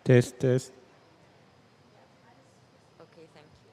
Test, test. Okay, thank you.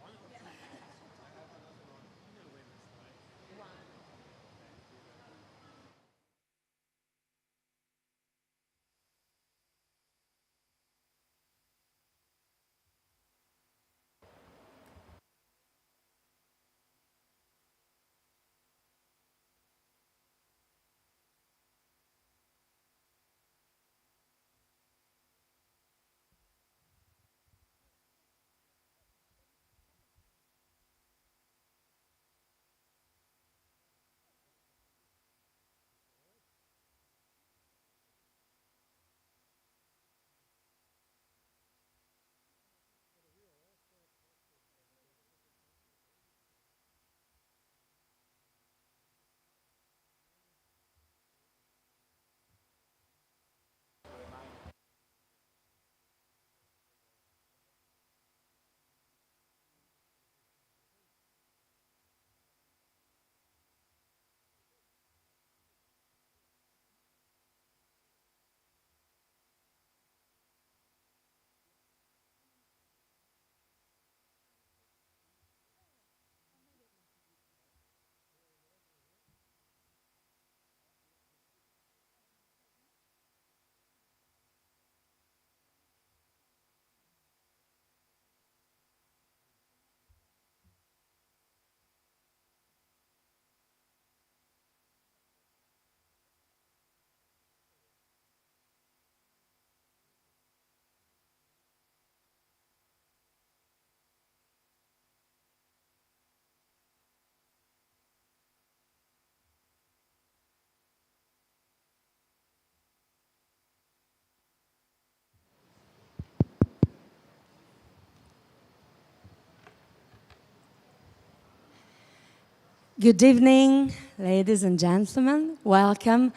Good evening, ladies and gentlemen. Welcome.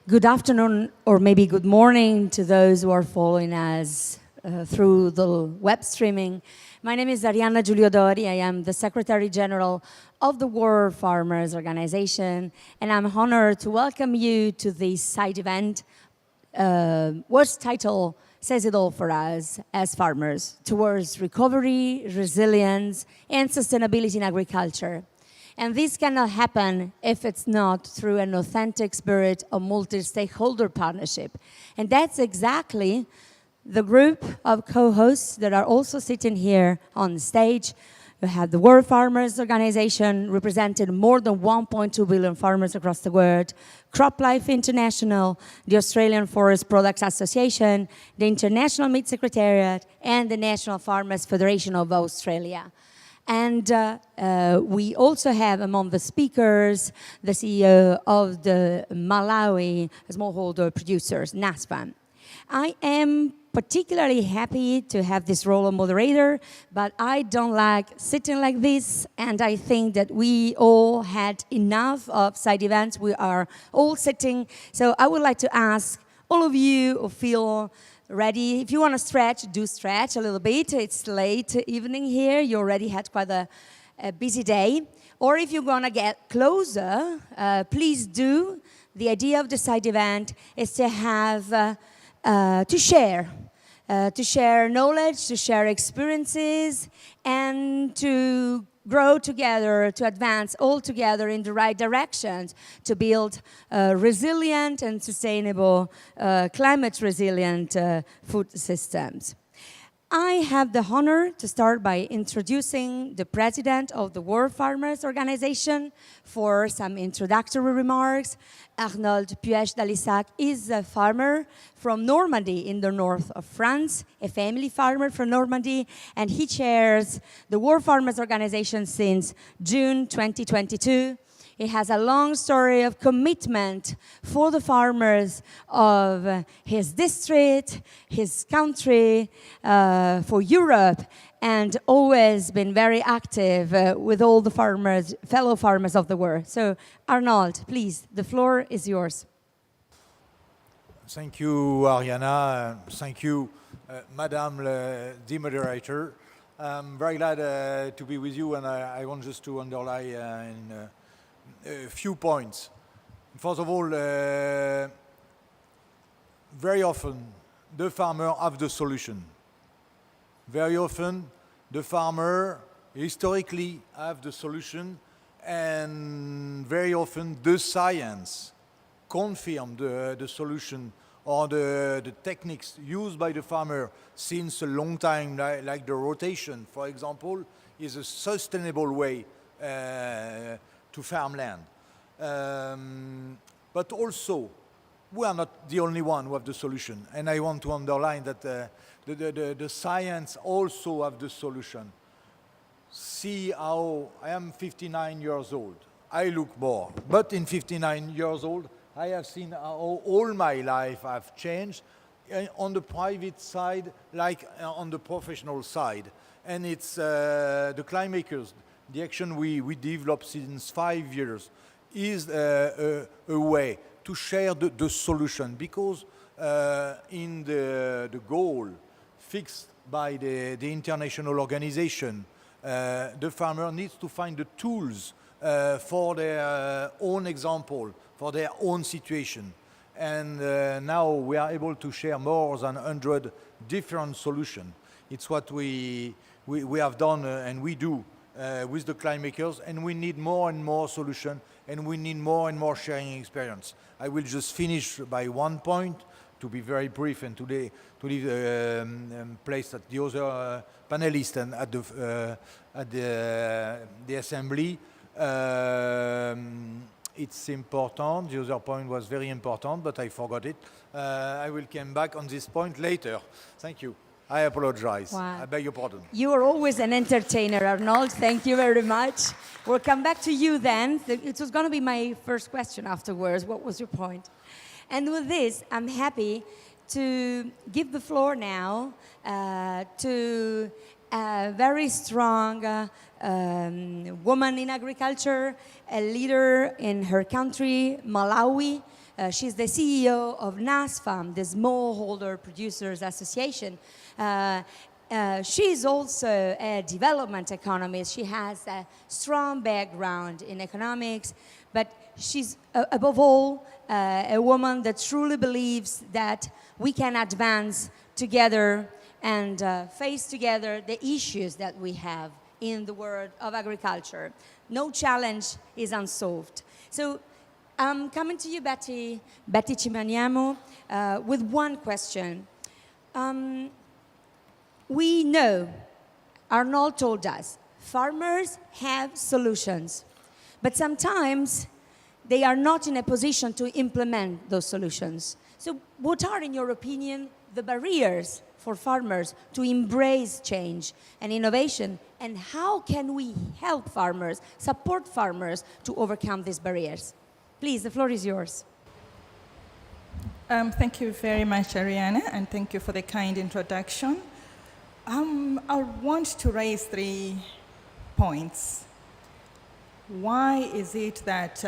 Good afternoon, or maybe good morning to those who are following us through the web streaming. My name is Arianna Giuliodori. I am the Secretary General of the World Farmers Organization, and I'm honored to welcome you to this side event. What's title says it all for us as farmers, towards recovery, resilience, and sustainability in agriculture. And this cannot happen if it's not through an authentic spirit of multi-stakeholder partnership. And that's exactly the group of co-hosts that are also sitting here on the stage. We have the World Farmers Organization, representing more than 1.2 billion farmers across the world, CropLife International, the Australian Forest Products Association, the International Meat Secretariat, and the National Farmers Federation of Australia. And we also have among the speakers the CEO of the Malawi Smallholder Producers, NASFAM. I am particularly happy to have this role of moderator, but I don't like sitting like this, and I think that we all had enough of side events. We are all sitting, so I would like to ask all of you who feel ready. If you want to stretch, do stretch a little bit. It's late evening here. You already had quite a busy day. Or if you're going to get closer, please do. The idea of the side event is to have, to share knowledge, to share experiences, and to grow together, to advance all together in the right directions, to build resilient and sustainable, climate-resilient food systems. I have the honor to start by introducing the president of the World Farmers Organization for some introductory remarks. Arnold Puech-Dalissac is a farmer from Normandy in the north of France, a family farmer from Normandy, and he chairs the World Farmers Organization since June 2022. He has a long story of commitment for the farmers of his district, his country, for Europe, and always been very active with all the farmers, fellow farmers of the world. So, Arnold, please, the floor is yours. Thank you, Arianna. Thank you, Madame the moderator. I'm very glad to be with you, and I want just to underline a few points. First of all, very often the farmer have the solution. Very often, the farmer historically have the solution, and very often the science confirm the solution or the techniques used by the farmer since a long time, like the rotation, for example, is a sustainable way to farm land. But also, we are not the only one who have the solution. And I want to underline that the science also have the solution. See how I am 59 years old. I look more, but in 59 years old, I have seen how all my life have changed on the private side, like on the professional side. And it's the Climakers, the action we developed since 5 years, is a way to share the solution, because in the goal fixed by the international organization, the farmer needs to find the tools for their own example, for their own situation. And now we are able to share more than 100 different solutions. It's what we have done and we do with the Climakers, and we need more and more solutions, and we need more and more sharing experience. I will just finish by one point, to be very brief, and today to leave place at the other panelists and at the assembly. It's important. The other point was very important, but I forgot it. I will come back on this point later. Thank you. I apologize. Wow. I beg your pardon. You are always an entertainer, Arnold. Thank you very much. We'll come back to you then. It was going to be my first question afterwards. What was your point? And with this, I'm happy to give the floor now to a very strong woman in agriculture, a leader in her country, Malawi. She's the CEO of NASFAM, the Smallholder Producers Association. She's also a development economist. She has a strong background in economics, but she's above all a woman that truly believes that we can advance together and face together the issues that we have in the world of agriculture. No challenge is unsolved. So I'm coming to you, Betty Chimaniamo, with one question. We know, Arnold told us, farmers have solutions, but sometimes they are not in a position to implement those solutions. So what are, in your opinion, the barriers for farmers to embrace change and innovation, and how can we help farmers, support farmers to overcome these barriers? Please, the floor is yours. Thank you very much, Ariana, and thank you for the kind introduction. I want to raise 3 points. Why is it that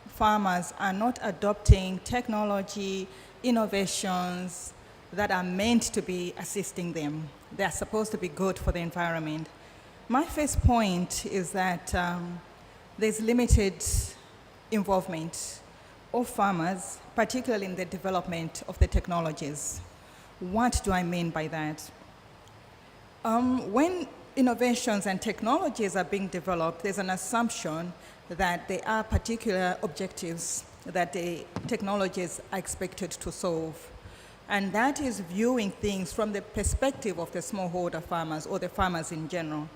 farmers are not adopting technology, innovations that are meant to be assisting them? They are supposed to be good for the environment. My first point is that there's limited involvement of farmers, particularly in the development of the technologies. What do I mean by that? When innovations and technologies are being developed, there's an assumption that there are particular objectives that the technologies are expected to solve. And that is viewing things from the perspective of the smallholder farmers or the farmers in general.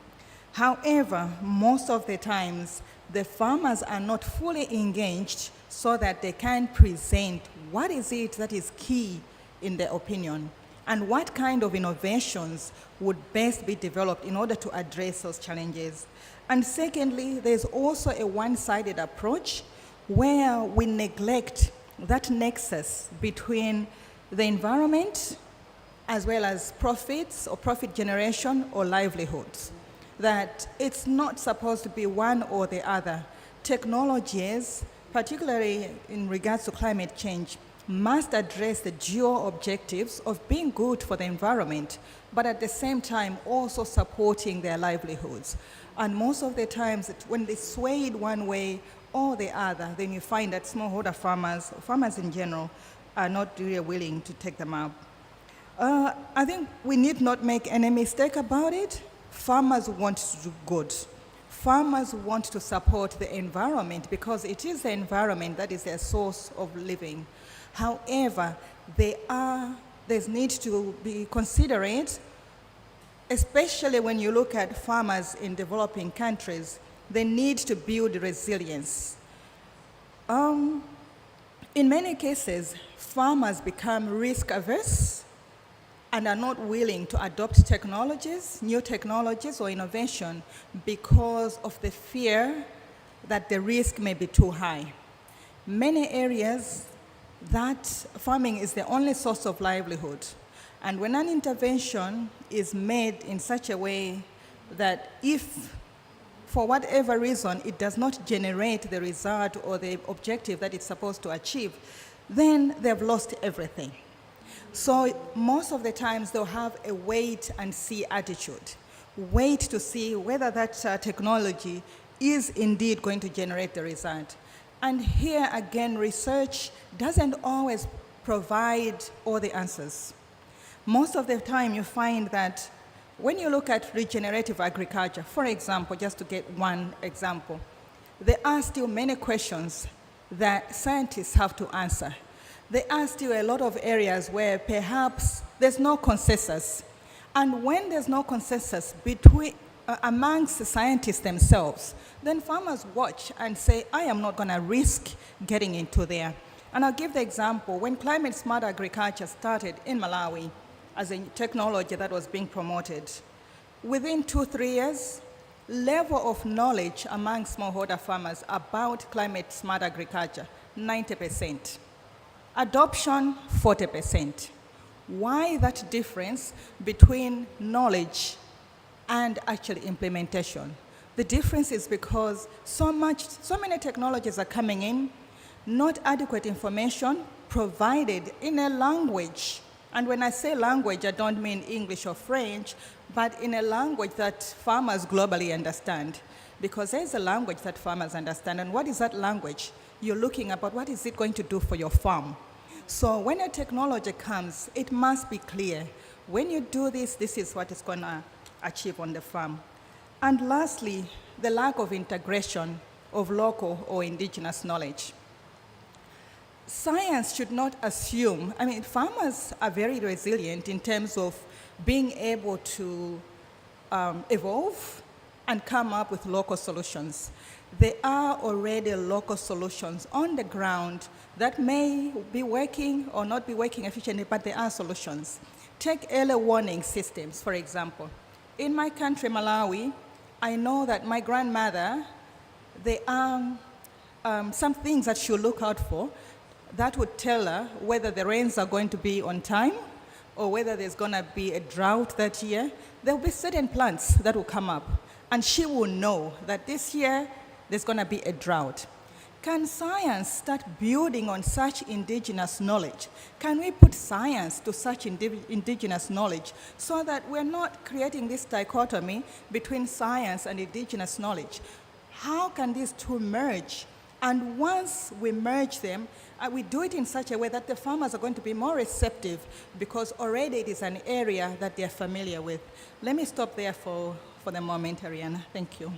However, most of the times, the farmers are not fully engaged so that they can present what is it that is key in their opinion, and what kind of innovations would best be developed in order to address those challenges. And secondly, there's also a one-sided approach where we neglect that nexus between the environment as well as profits or profit generation or livelihoods. That it's not supposed to be one or the other. Technologies, particularly in regards to climate change, must address the dual objectives of being good for the environment, but at the same time also supporting their livelihoods. And most of the times, when they sway it one way or the other, then you find that smallholder farmers in general, are not really willing to take them up. I think we need not make any mistake about it. Farmers want to do good. Farmers want to support the environment because it is the environment that is their source of living. However, there's need to be considerate, especially when you look at farmers in developing countries, they need to build resilience. In many cases, farmers become risk averse and are not willing to adopt technologies, new technologies or innovation because of the fear that the risk may be too high. Many areas that farming is the only source of livelihood. And when an intervention is made in such a way that if for whatever reason it does not generate the result or the objective that it's supposed to achieve, then they've lost everything. So most of the times they'll have a wait and see attitude. Wait to see whether that technology is indeed going to generate the result. And here again, research doesn't always provide all the answers. Most of the time you find that when you look at regenerative agriculture, for example, just to get one example, there are still many questions that scientists have to answer. There are still a lot of areas where perhaps there's no consensus. And when there's no consensus amongst the scientists themselves, then farmers watch and say, I am not going to risk getting into there. And I'll give the example. When climate smart agriculture started in Malawi as a technology that was being promoted, within 2-3 years, level of knowledge among smallholder farmers about climate smart agriculture, 90%. Adoption, 40%. Why that difference between knowledge and actually implementation? The difference is because so many technologies are coming in, not adequate information provided in a language. And when I say language, I don't mean English or French, but in a language that farmers globally understand. Because there's a language that farmers understand. And what is that language? You're looking about what is it going to do for your farm. So when a technology comes, it must be clear. When you do this, this is what it's going to achieve on the farm. And lastly, the lack of integration of local or indigenous knowledge. Science should not assume, farmers are very resilient in terms of being able to evolve and come up with local solutions. There are already local solutions on the ground that may be working or not be working efficiently, but there are solutions. Take early warning systems, for example. In my country, Malawi, I know that my grandmother, there are some things that she'll look out for that would tell her whether the rains are going to be on time or whether there's going to be a drought that year. There will be certain plants that will come up, and she will know that this year there's going to be a drought. Can science start building on such indigenous knowledge? Can we put science to such indigenous knowledge so that we're not creating this dichotomy between science and indigenous knowledge? How can these two merge? And once we merge them, we do it in such a way that the farmers are going to be more receptive because already it is an area that they're familiar with. Let me stop there for the moment, Ariana. Thank you.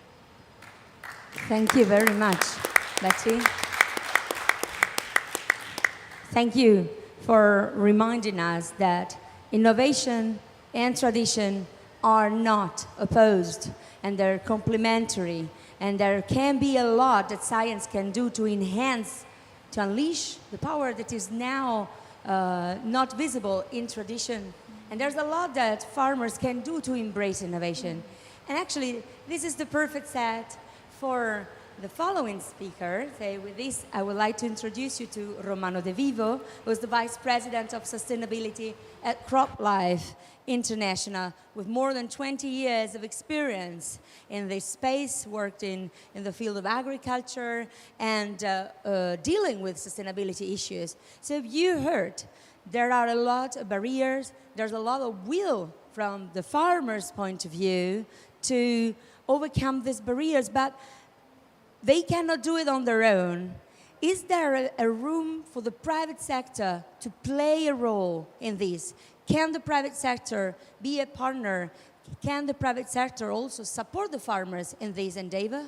Thank you very much, Betty. Thank you for reminding us that innovation and tradition are not opposed, and they're complementary, and there can be a lot that science can do to enhance, to unleash the power that is now not visible in tradition. And there's a lot that farmers can do to embrace innovation. And actually, this is the perfect set for the following speaker. With this, I would like to introduce you to Romano De Vivo, who is the Vice President of Sustainability at CropLife International, with more than 20 years of experience in this space, worked in the field of agriculture and dealing with sustainability issues. So you heard, there are a lot of barriers, there's a lot of will from the farmer's point of view to overcome these barriers, but they cannot do it on their own. Is there a room for the private sector to play a role in this? Can the private sector be a partner? Can the private sector also support the farmers in this endeavor?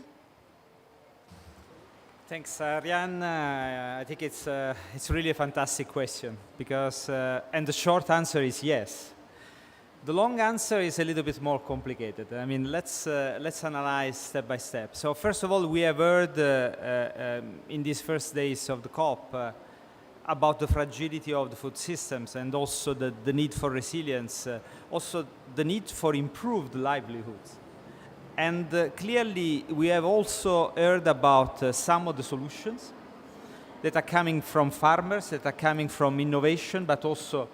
Thanks, Ariane. I think it's really a fantastic question because, and the short answer is yes. The long answer is a little bit more complicated. I mean, let's analyze step by step. So first of all, we have heard in these first days of the COP about the fragility of the food systems and also the need for resilience, also the need for improved livelihoods. And clearly, we have also heard about some of the solutions that are coming from farmers, that are coming from innovation, but also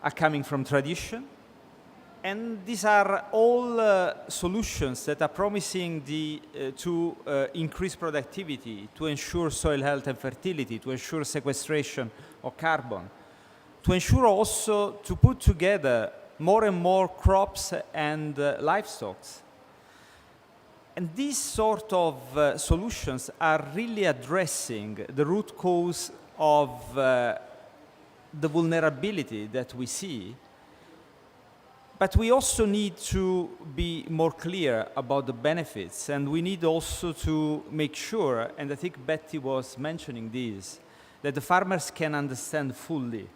are coming from tradition. And these are all solutions that are promising to increase productivity, to ensure soil health and fertility, to ensure sequestration of carbon, to ensure also to put together more and more crops and livestock. And these sort of solutions are really addressing the root cause of the vulnerability that we see. But we also need to be more clear about the benefits, and we need also to make sure, and I think Betty was mentioning this, that the farmers can understand fully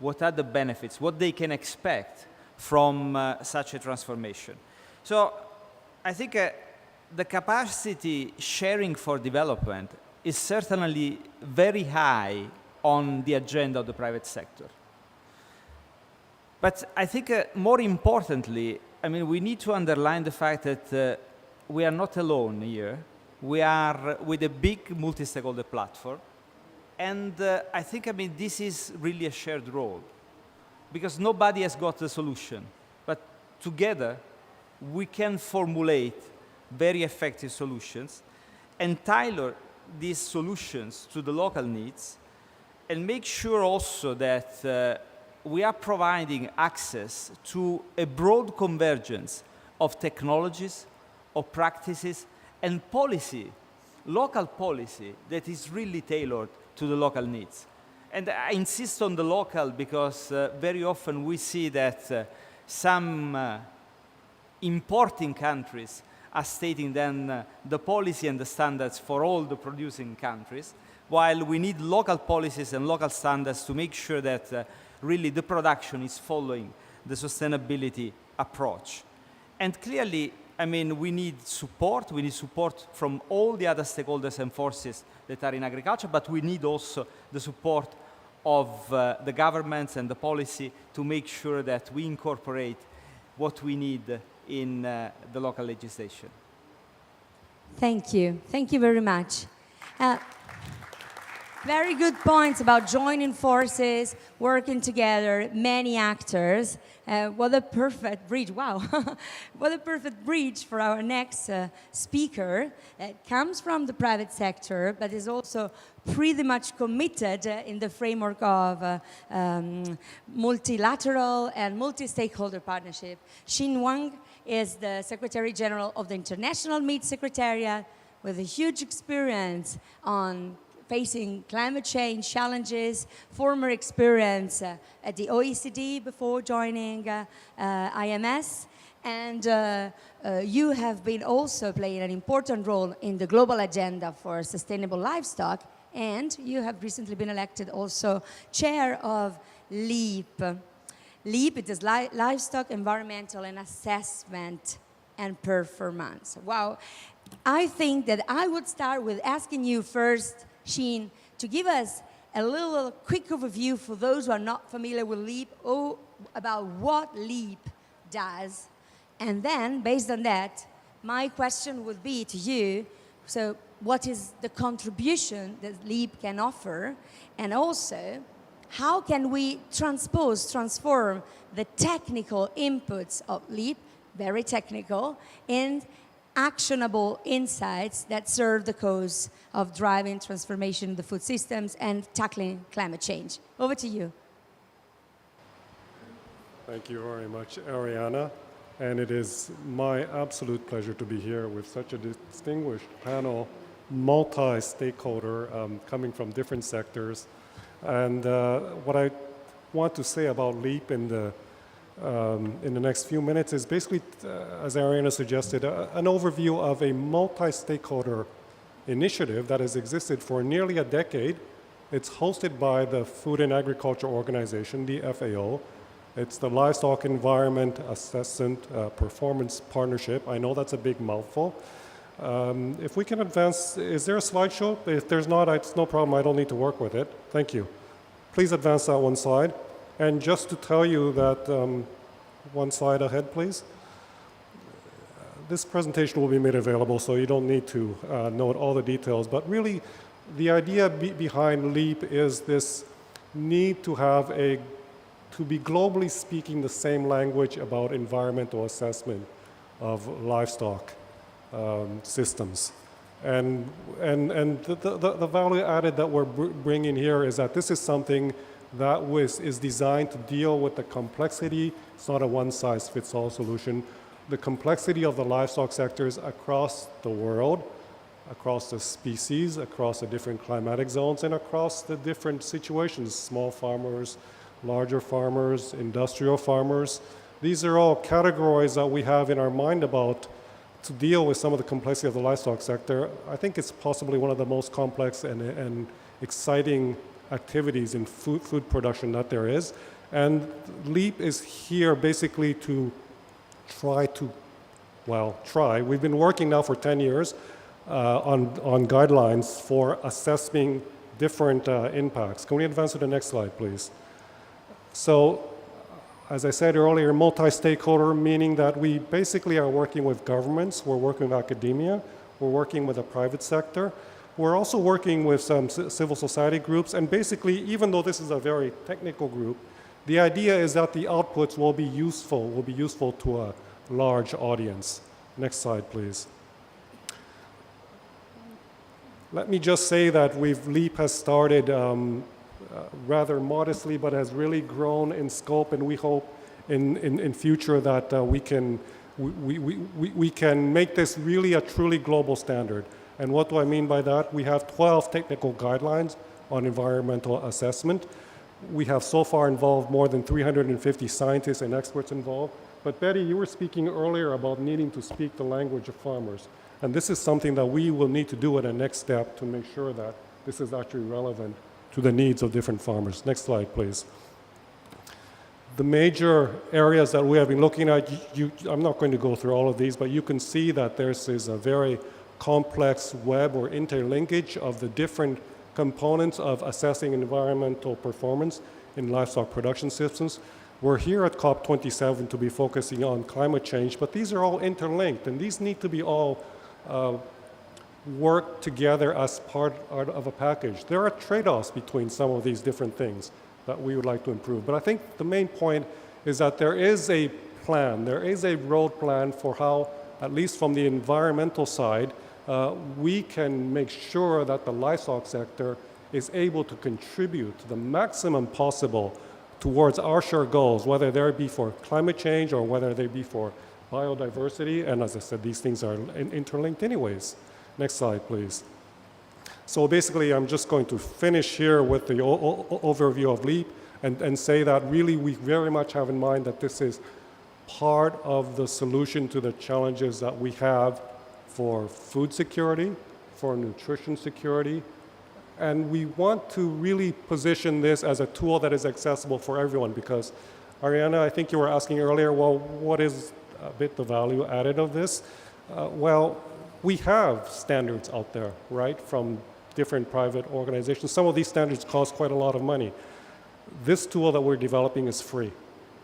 what are the benefits, what they can expect from such a transformation. So I think the capacity sharing for development is certainly very high on the agenda of the private sector. But I think more importantly, I mean, we need to underline the fact that we are not alone here. We are with a big multi-stakeholder platform. And I think, I mean, this is really a shared role because nobody has got the solution. But together, we can formulate very effective solutions and tailor these solutions to the local needs and make sure also that we are providing access to a broad convergence of technologies, of practices, and policy, local policy that is really tailored to the local needs. And I insist on the local because very often we see that some importing countries are stating then the policy and the standards for all the producing countries, while we need local policies and local standards to make sure that really the production is following the sustainability approach. And clearly, I mean, we need support from all the other stakeholders and forces that are in agriculture, but we need also the support of the governments and the policy to make sure that we incorporate what we need in the local legislation. Thank you. Thank you very much. Very good points about joining forces, working together, many actors. What a perfect bridge, wow. What a perfect bridge for our next speaker. It comes from the private sector, but is also pretty much committed in the framework of multilateral and multi-stakeholder partnership. Xin Wang is the Secretary General of the International Meat Secretariat with a huge experience on facing climate change challenges, former experience at the OECD before joining IMS. And you have been also playing an important role in the global agenda for sustainable livestock. And you have recently been elected also chair of LEAP. LEAP, it is Livestock, Environmental and Assessment and Performance. Wow. I think that I would start with asking you first, Xin, to give us a little quick overview for those who are not familiar with LEAP about what LEAP does. And then, based on that, my question would be to you, so what is the contribution that LEAP can offer? And also, how can we transform the technical inputs of LEAP, very technical, in actionable insights that serve the cause of driving transformation in the food systems and tackling climate change. Over to you. Thank you very much, Ariana. And it is my absolute pleasure to be here with such a distinguished panel, multi-stakeholder, coming from different sectors. And what I want to say about LEAP in the in the next few minutes is basically, as Ariana suggested, an overview of a multi-stakeholder initiative that has existed for nearly a decade. It's hosted by the Food and Agriculture Organization, the FAO. It's the Livestock Environment Assessment Performance Partnership. I know that's a big mouthful. If we can advance, is there a slideshow? If there's not, it's no problem. I don't need to work with it. Thank you. Please advance that one slide. And just to tell you that, one slide ahead, please. This presentation will be made available, so you don't need to note all the details. But really, the idea behind LEAP is this need to have to be globally speaking the same language about environmental assessment of livestock systems. And the value added that we're bringing here is that this is something that is designed to deal with the complexity. It's not a one-size-fits-all solution. The complexity of the livestock sectors across the world, across the species, across the different climatic zones, and across the different situations, small farmers, larger farmers, industrial farmers. These are all categories that we have in our mind about to deal with some of the complexity of the livestock sector. I think it's possibly one of the most complex and exciting activities in food production that there is. And LEAP is here basically to try. We've been working now for 10 years on guidelines for assessing different impacts. Can we advance to the next slide, please? So, as I said earlier, multi-stakeholder, meaning that we basically are working with governments, we're working with academia, we're working with the private sector. We're also working with some civil society groups, and basically, even though this is a very technical group, the idea is that the outputs will be useful to a large audience. Next slide, please. Let me just say that LEAP has started rather modestly, but has really grown in scope, and we hope in future that we can make this really a truly global standard. And what do I mean by that? We have 12 technical guidelines on environmental assessment. We have so far involved more than 350 scientists and experts involved. But Betty, you were speaking earlier about needing to speak the language of farmers. And this is something that we will need to do at a next step to make sure that this is actually relevant to the needs of different farmers. Next slide, please. The major areas that we have been looking at, I'm not going to go through all of these, but you can see that there's a very complex web or interlinkage of the different components of assessing environmental performance in livestock production systems. We're here at COP27 to be focusing on climate change, but these are all interlinked, and these need to be all work together as part of a package. There are trade-offs between some of these different things that we would like to improve. But I think the main point is that there is a plan, there is a road plan for how, at least from the environmental side, we can make sure that the livestock sector is able to contribute the maximum possible towards our shared goals, whether they be for climate change or whether they be for biodiversity. And as I said, these things are interlinked anyways. Next slide, please. So basically, I'm just going to finish here with the overview of LEAP and say that really we very much have in mind that this is part of the solution to the challenges that we have for food security, for nutrition security, and we want to really position this as a tool that is accessible for everyone because, Ariana, I think you were asking earlier, well, what is a bit the value added of this? Well, we have standards out there, right, from different private organizations. Some of these standards cost quite a lot of money. This tool that we're developing is free.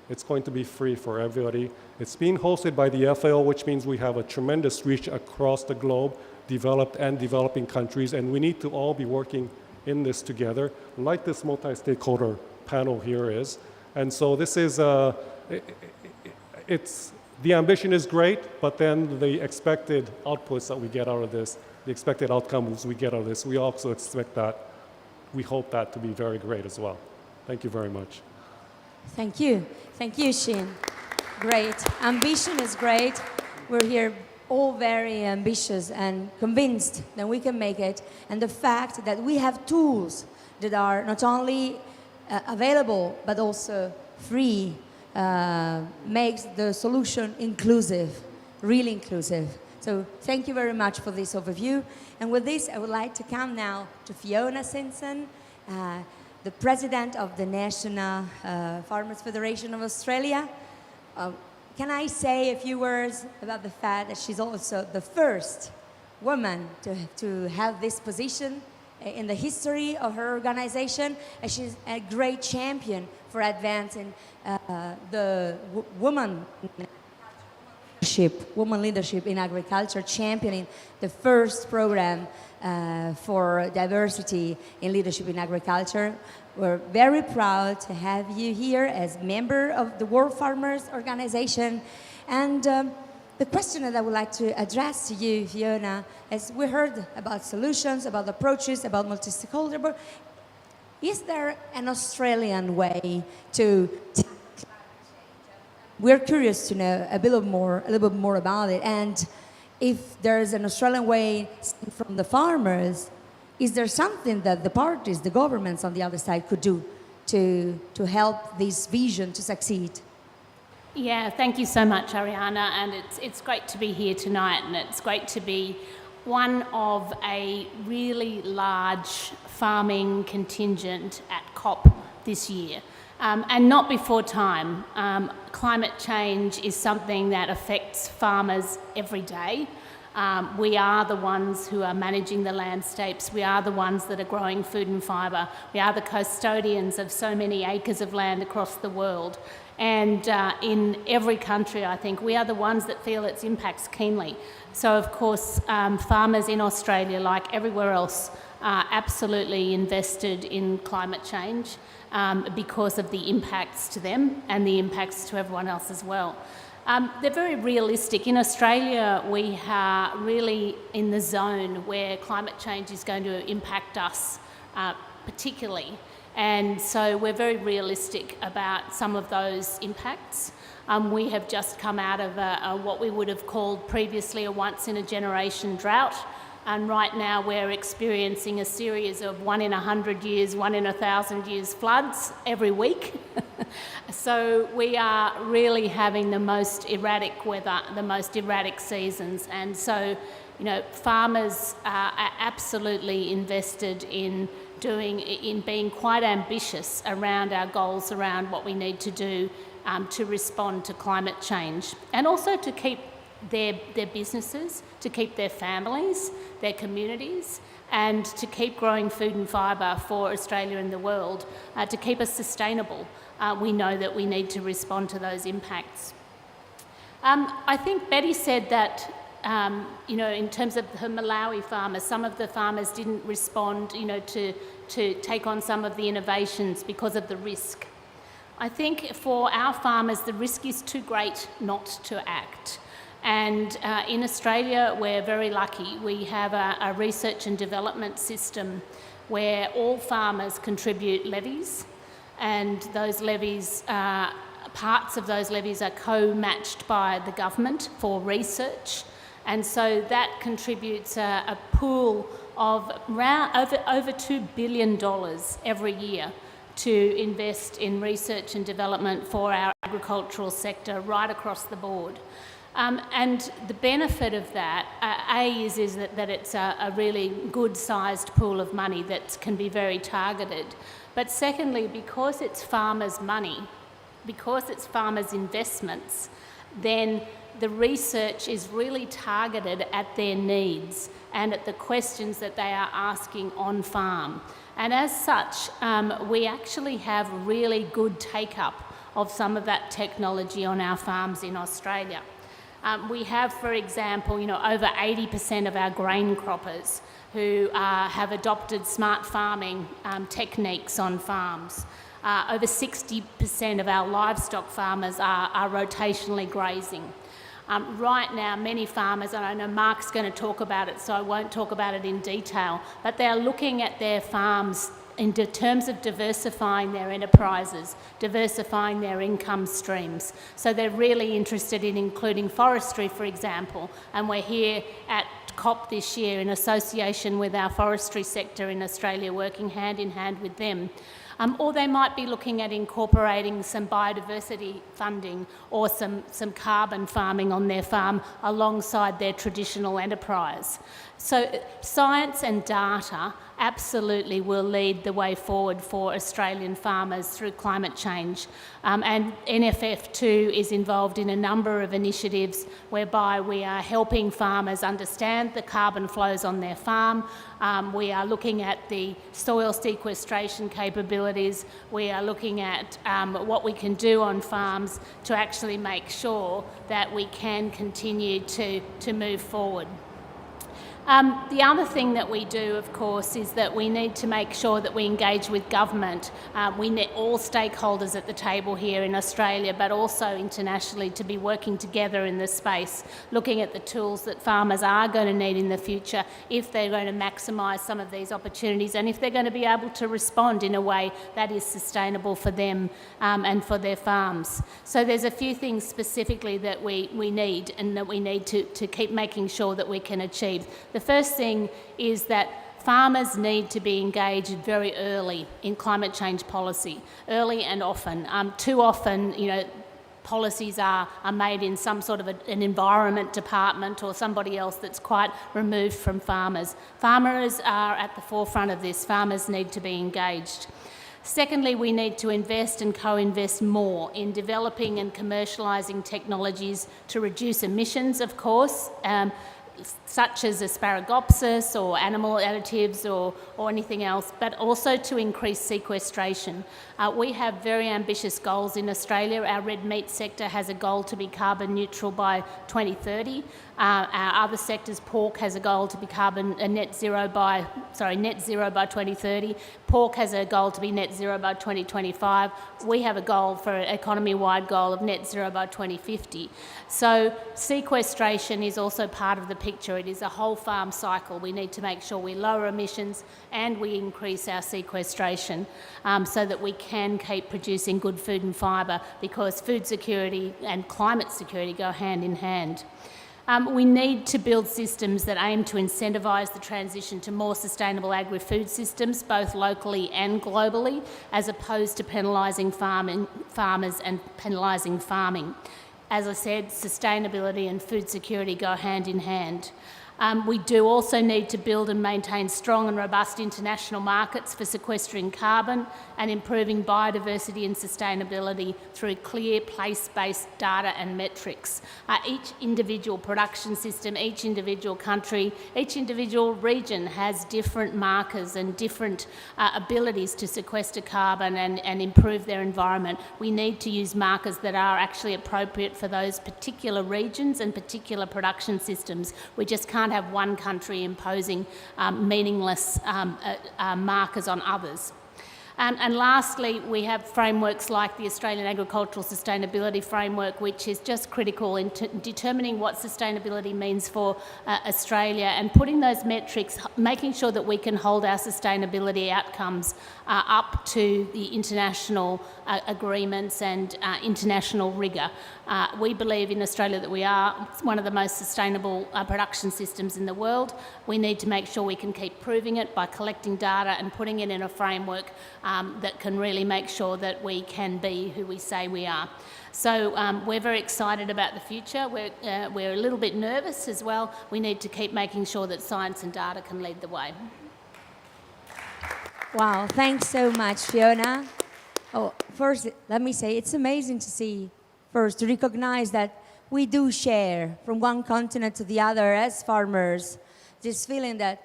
It's going to be free for everybody. It's being hosted by the FAO, which means we have a tremendous reach across the globe, developed and developing countries, and we need to all be working in this together, like this multi-stakeholder panel here is. And so this is, the ambition is great, but then the expected outputs that we get out of this, the expected outcomes we get out of this, we also expect that, we hope that to be very great as well. Thank you very much. Thank you. Thank you, Sheen. Great. Ambition is great. We're here all very ambitious and convinced that we can make it. And the fact that we have tools that are not only available, but also free makes the solution inclusive, really inclusive. So thank you very much for this overview. And with this, I would like to come now to Fiona Simpson, the president of the National Farmers Federation of Australia. Can I say a few words about the fact that she's also the first woman to have this position in the history of her organization, and she's a great champion for advancing the woman leadership in agriculture, championing the first program for diversity in leadership in agriculture. We're very proud to have you here as member of the World Farmers Organization. And the question that I would like to address to you, Fiona, is we heard about solutions, about approaches, about multi-stakeholder, but is there an Australian way to tackle climate change? We're curious to know a little bit more about it. And if there's an Australian way from the farmers, is there something that the parties, the governments on the other side could do to help this vision to succeed? Yeah, thank you so much, Ariana, and it's great to be here tonight, and it's great to be one of a really large farming contingent at COP this year, and not before time. Climate change is something that affects farmers every day. We are the ones who are managing the landscapes. We are the ones that are growing food and fibre. We are the custodians of so many acres of land across the world. And in every country, I think, we are the ones that feel its impacts keenly. So, of course, farmers in Australia, like everywhere else, are absolutely invested in climate change because of the impacts to them and the impacts to everyone else as well. They're very realistic. In Australia, we are really in the zone where climate change is going to impact us particularly. And so we're very realistic about some of those impacts. We have just come out of what we would have called previously a once-in-a-generation drought. And right now we're experiencing a series of 1 in 100 years, 1 in 1,000 years floods every week. So we are really having the most erratic weather, the most erratic seasons. And so, you know, farmers are absolutely invested in being quite ambitious around our goals, around what we need to do to respond to climate change, and also to keep their businesses, to keep their families, their communities, and to keep growing food and fibre for Australia and the world, to keep us sustainable. We know that we need to respond to those impacts. I think Betty said that, you know, in terms of the Malawi farmers, some of the farmers didn't respond, you know, to take on some of the innovations because of the risk. I think for our farmers, the risk is too great not to act. And in Australia, we're very lucky. We have a research and development system where all farmers contribute levies, and those levies, parts of those levies are co-matched by the government for research. And so that contributes a pool of around over $2 billion every year to invest in research and development for our agricultural sector right across the board. And the benefit of that, is that it's a really good-sized pool of money that can be very targeted. But secondly, because it's farmers' money, because it's farmers' investments, then the research is really targeted at their needs and at the questions that they are asking on farm. And as such, we actually have really good take-up of some of that technology on our farms in Australia. We have, for example, you know, over 80% of our grain croppers who have adopted smart farming techniques on farms. Over 60% of our livestock farmers are rotationally grazing. Right now, many farmers, and I know Mark's going to talk about it, so I won't talk about it in detail, but they're looking at their farms in terms of diversifying their enterprises, diversifying their income streams. So they're really interested in including forestry, for example, and we're here at COP this year in association with our forestry sector in Australia, working hand in hand with them. Or they might be looking at incorporating some biodiversity funding or some carbon farming on their farm alongside their traditional enterprise. So science and data absolutely will lead the way forward for Australian farmers through climate change. And NFF too is involved in a number of initiatives whereby we are helping farmers understand the carbon flows on their farm. We are looking at the soil sequestration capabilities. We are looking at what we can do on farms to actually make sure that we can continue to move forward. The other thing that we do, of course, is that we need to make sure that we engage with government. We need all stakeholders at the table here in Australia, but also internationally, to be working together in this space, looking at the tools that farmers are going to need in the future if they're going to maximise some of these opportunities and if they're going to be able to respond in a way that is sustainable for them and for their farms. So there's a few things specifically that we need and that we need to keep making sure that we can achieve. The first thing is that farmers need to be engaged very early in climate change policy, early and often. Too often, policies are made in some sort of an environment department or somebody else that's quite removed from farmers. Farmers are at the forefront of this. Farmers need to be engaged. Secondly, we need to invest and co-invest more in developing and commercialising technologies to reduce emissions, of course, such as asparagopsis or animal additives or anything else, but also to increase sequestration. We have very ambitious goals in Australia. Our red meat sector has a goal to be carbon neutral by 2030. Our other sectors, pork has a goal to be net zero by 2030. Pork has a goal to be net zero by 2025. We have a goal for an economy-wide goal of net zero by 2050. So sequestration is also part of the picture. It is a whole farm cycle. We need to make sure we lower emissions and we increase our sequestration so that we can keep producing good food and fibre, because food security and climate security go hand in hand. We need to build systems that aim to incentivise the transition to more sustainable agri-food systems, both locally and globally, as opposed to penalising farmers and penalising farming. As I said, sustainability and food security go hand in hand. We do also need to build and maintain strong and robust international markets for sequestering carbon and improving biodiversity and sustainability through clear place-based data and metrics. Each individual production system, each individual country, each individual region has different markers and different abilities to sequester carbon and improve their environment. We need to use markers that are actually appropriate for those particular regions and particular production systems. We just can't have one country imposing meaningless markers on others. And lastly, we have frameworks like the Australian Agricultural Sustainability Framework, which is just critical in determining what sustainability means for Australia and putting those metrics, making sure that we can hold our sustainability outcomes up to the international agreements and international rigour. We believe in Australia that we are one of the most sustainable production systems in the world. We need to make sure we can keep proving it by collecting data and putting it in a framework that can really make sure that we can be who we say we are. So we're very excited about the future. We're a little bit nervous as well. We need to keep making sure that science and data can lead the way. Wow, thanks so much, Fiona. Oh, first, let me say it's amazing to see, first, to recognize that we do share from one continent to the other as farmers this feeling that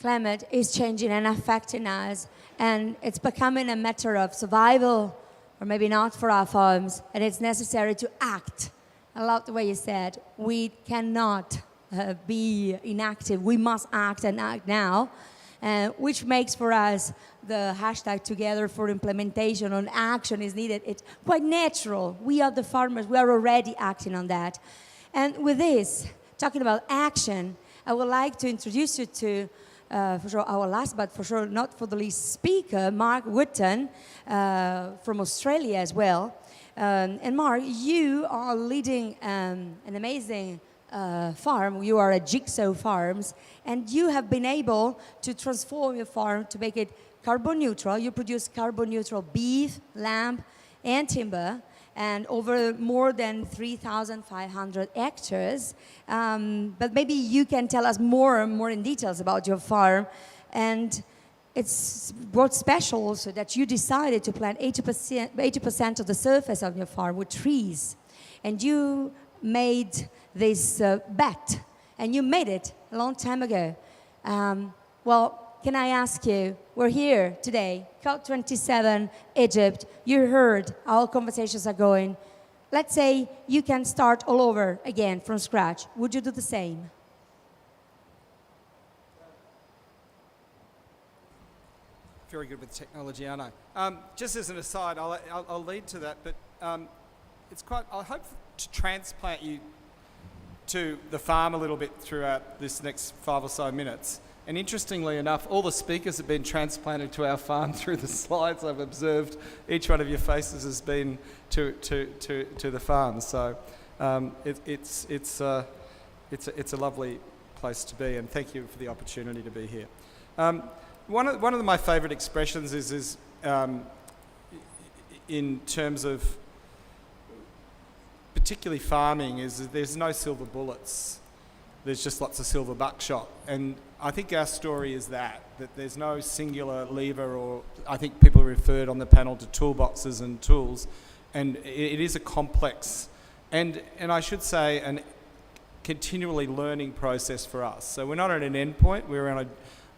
climate is changing and affecting us, and it's becoming a matter of survival, or maybe not, for our farms, and it's necessary to act. I love the way you said, we cannot be inactive. We must act and act now, which makes for us the hashtag Together for Implementation on action is needed. It's quite natural. We are the farmers. We are already acting on that. And with this, talking about action, I would like to introduce you to for sure our last, but for sure not for the least speaker, Mark Wootton from Australia as well. And Mark, you are leading an amazing farm. You are at Jigsaw Farms, and you have been able to transform your farm to make it carbon neutral. You produce carbon neutral beef, lamb, and timber, and over more than 3,500 hectares. But maybe you can tell us more in details about your farm. And it's what's special also that you decided to plant 80% of the surface of your farm with trees. And you made this bet, and you made it a long time ago. Well, can I ask you, we're here today, COP27, Egypt. You heard how our conversations are going. Let's say you can start all over again from scratch. Would you do the same? Very good with technology, aren't I? Just as an aside, I'll lead to that, but I hope to transplant you to the farm a little bit throughout this next 5 or so minutes. And interestingly enough, all the speakers have been transplanted to our farm through the slides. I've observed each one of your faces has been to the farm. So it's a lovely place to be, and thank you for the opportunity to be here. One of my favourite expressions is in terms of particularly farming is that there's no silver bullets. There's just lots of silver buckshot. And I think our story is that there's no singular lever, or I think people referred on the panel to toolboxes and tools. And it is a complex and I should say an continually learning process for us. So we're not at an end point. We're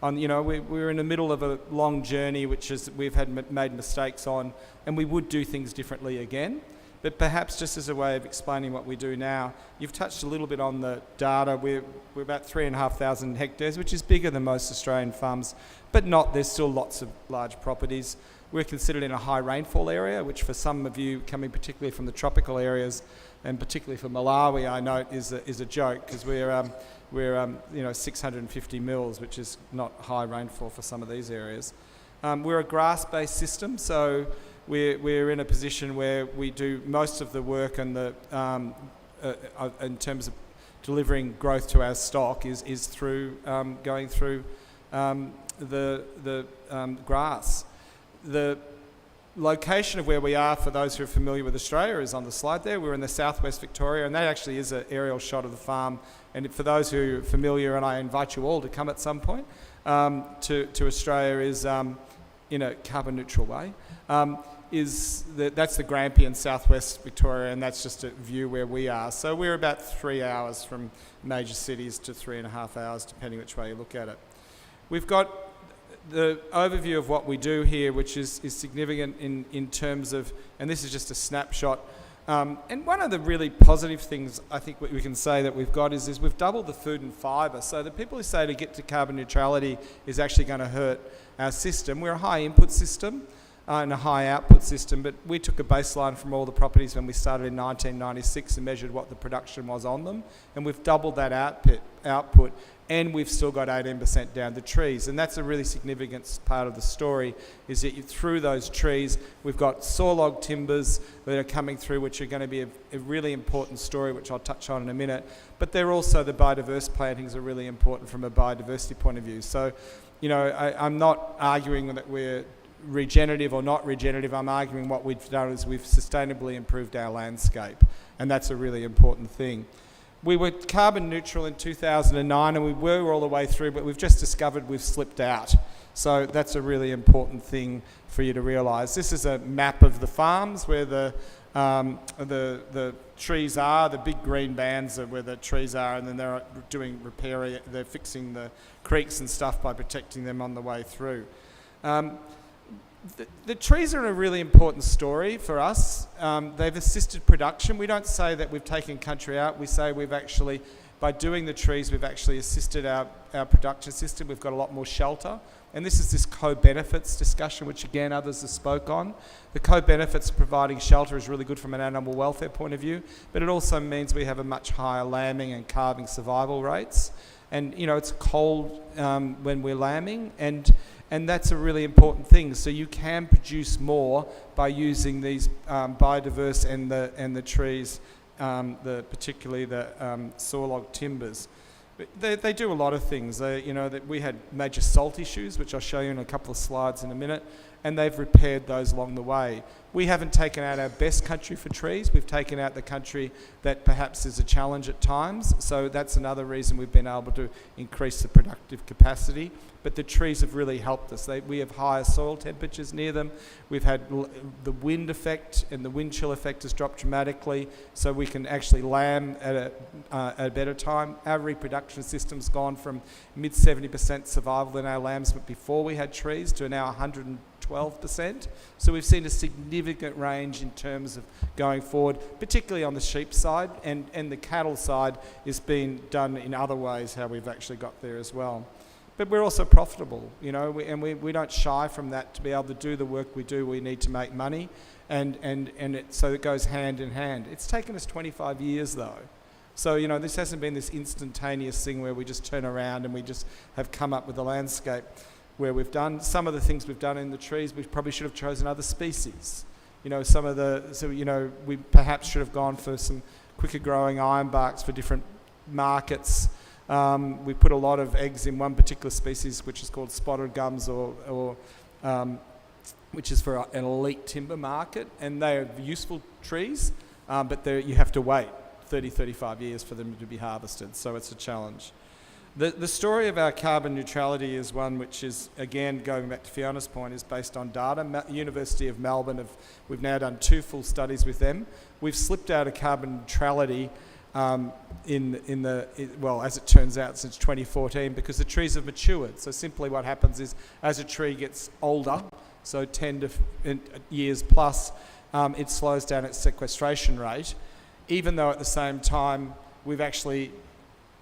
we're in the middle of a long journey, which is we've made mistakes on, and we would do things differently again. But perhaps just as a way of explaining what we do now, you've touched a little bit on the data. We're about 3,500 hectares, which is bigger than most Australian farms, but there's still lots of large properties. We're considered in a high rainfall area, which for some of you coming particularly from the tropical areas, and particularly for Malawi, I note is a joke, because we're 650 mils, which is not high rainfall for some of these areas. We're a grass-based system, so we're in a position where we do most of the work and in terms of delivering growth to our stock is through going through the grass. The location of where we are, for those who are familiar with Australia, is on the slide there. We're in the southwest Victoria, and that actually is an aerial shot of the farm. And for those who are familiar, and I invite you all to come at some point to Australia, is in a carbon neutral way. That's the Grampian, southwest Victoria, and that's just a view where we are. So we're about 3 hours from major cities to 3.5 hours, depending which way you look at it. We've got the overview of what we do here, which is significant in terms of, and this is just a snapshot. And one of the really positive things I think we can say that we've got is we've doubled the food and fibre. So the people who say to get to carbon neutrality is actually going to hurt our system. We're a high input system and a high output system, but we took a baseline from all the properties when we started in 1996 and measured what the production was on them, and we've doubled that output, and we've still got 18% down to trees. And that's a really significant part of the story, is that through those trees, we've got sawlog timbers that are coming through, which are going to be a really important story, which I'll touch on in a minute. But they're also, the biodiverse plantings are really important from a biodiversity point of view. So, I'm not arguing that we're regenerative or not regenerative. I'm arguing what we've done is we've sustainably improved our landscape, and that's a really important thing. We were carbon neutral in 2009, and we were all the way through, but we've just discovered we've slipped out. So that's a really important thing for you to realise. This is a map of the farms where the trees are. The big green bands are where the trees are, and then they're doing repair. They're fixing the creeks and stuff by protecting them on the way through. The trees are a really important story for us. They've assisted production. We don't say that we've taken country out. We say we've actually, by doing the trees, we've actually assisted our production system. We've got a lot more shelter. And this is this co-benefits discussion, which again others have spoke on. The co-benefits of providing shelter is really good from an animal welfare point of view, but it also means we have a much higher lambing and calving survival rates. And it's cold when we're lambing, and that's a really important thing. So you can produce more by using these biodiverse and the trees particularly the sawlog timbers. They do a lot of things. We had major salt issues, which I'll show you in a couple of slides in a minute, and they've repaired those along the way. We haven't taken out our best country for trees. We've taken out the country that perhaps is a challenge at times. So that's another reason we've been able to increase the productive capacity. But the trees have really helped us. We have higher soil temperatures near them. We've had the wind effect, and the wind chill effect has dropped dramatically, so we can actually lamb at a better time. Our reproduction system's gone from mid 70% survival in our lambs before we had trees to now 112%. So we've seen a significant range in terms of going forward, particularly on the sheep side, and the cattle side is being done in other ways, how we've actually got there as well. But we're also profitable, we don't shy from that. To be able to do the work we do, we need to make money, so it goes hand in hand. It's taken us 25 years though. So, this hasn't been this instantaneous thing where we just turn around and we just have come up with a landscape where we've done some of the things we've done in the trees. We probably should have chosen other species. We perhaps should have gone for some quicker growing ironbarks for different markets. We put a lot of eggs in one particular species, which is called spotted gums, which is for an elite timber market, and they are useful trees, but you have to wait 30, 35 years for them to be harvested, so it's a challenge. The story of our carbon neutrality is one which is, again, going back to Fiona's point, is based on data. University of Melbourne, we've now done 2 full studies with them. We've slipped out of carbon neutrality as it turns out, since 2014, because the trees have matured. So simply what happens is, as a tree gets older, so 10 years plus, it slows down its sequestration rate, even though at the same time we've actually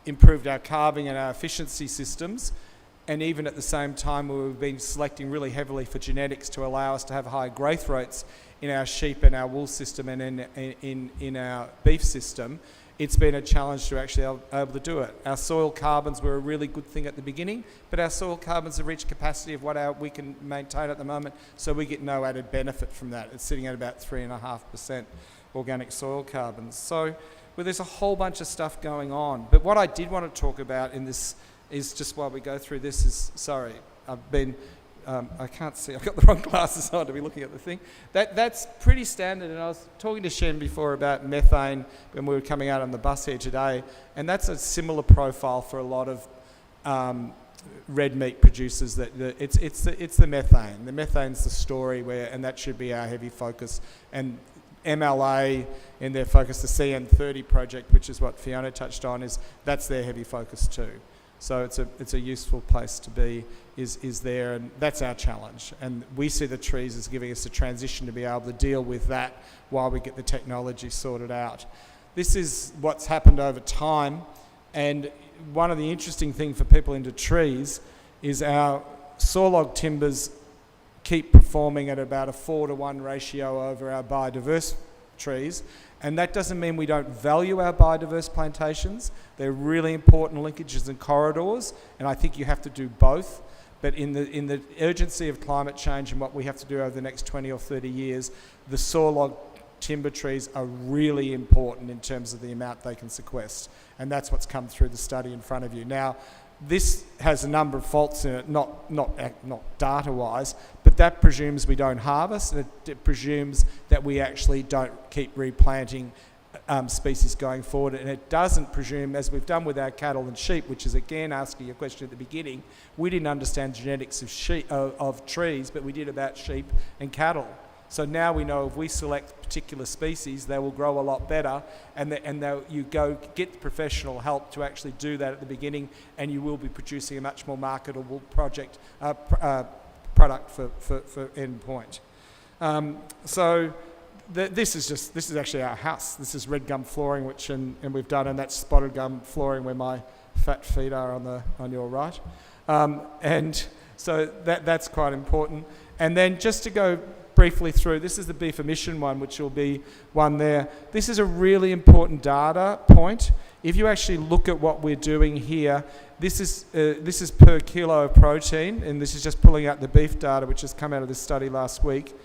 improved our calving and our efficiency systems, and even at the same time we've been selecting really heavily for genetics to allow us to have high growth rates in our sheep and our wool system and in our beef system. It's been a challenge to actually be able to do it. Our soil carbons were a really good thing at the beginning, but our soil carbons have reached capacity of what we can maintain at the moment, so we get no added benefit from that. It's sitting at about 3.5% organic soil carbons. So there's a whole bunch of stuff going on. But what I did want to talk about in this is, just while we go through this, is, sorry, I can't see, I've got the wrong glasses on to be looking at the thing. That's pretty standard, and I was talking to Shen before about methane when we were coming out on the bus here today, and that's a similar profile for a lot of red meat producers. It's the methane. The methane's the story and that should be our heavy focus. And MLA, in their focus, the CN30 project, which is what Fiona touched on, that's their heavy focus too. So it's a useful place to be, is there, and that's our challenge. And we see the trees as giving us a transition to be able to deal with that while we get the technology sorted out. This is what's happened over time, and one of the interesting things for people into trees is our sawlog timbers keep performing at about a 4-to-1 ratio over our biodiverse trees. And that doesn't mean we don't value our biodiverse plantations. They're really important linkages and corridors, and I think you have to do both. But in the urgency of climate change and what we have to do over the next 20 or 30 years, the sawlog timber trees are really important in terms of the amount they can sequester. And that's what's come through the study in front of you. Now, this has a number of faults in it, not data-wise, but that presumes we don't harvest, and it presumes that we actually don't keep replanting species going forward, and it doesn't presume, as we've done with our cattle and sheep, which is again asking a question at the beginning, we didn't understand genetics of trees, but we did about sheep and cattle. So now we know if we select particular species, they will grow a lot better, and you go get the professional help to actually do that at the beginning, and you will be producing a much more marketable product for endpoint. This is actually our house. This is red gum flooring, and we've done, and that's spotted gum flooring where my fat feet are on your right, and so that's quite important. And then just to go briefly through, this is the beef emission one, which will be one there. This is a really important data point. If you actually look at what we're doing here, this is per kilo of protein, and this is just pulling out the beef data, which has come out of this study last week.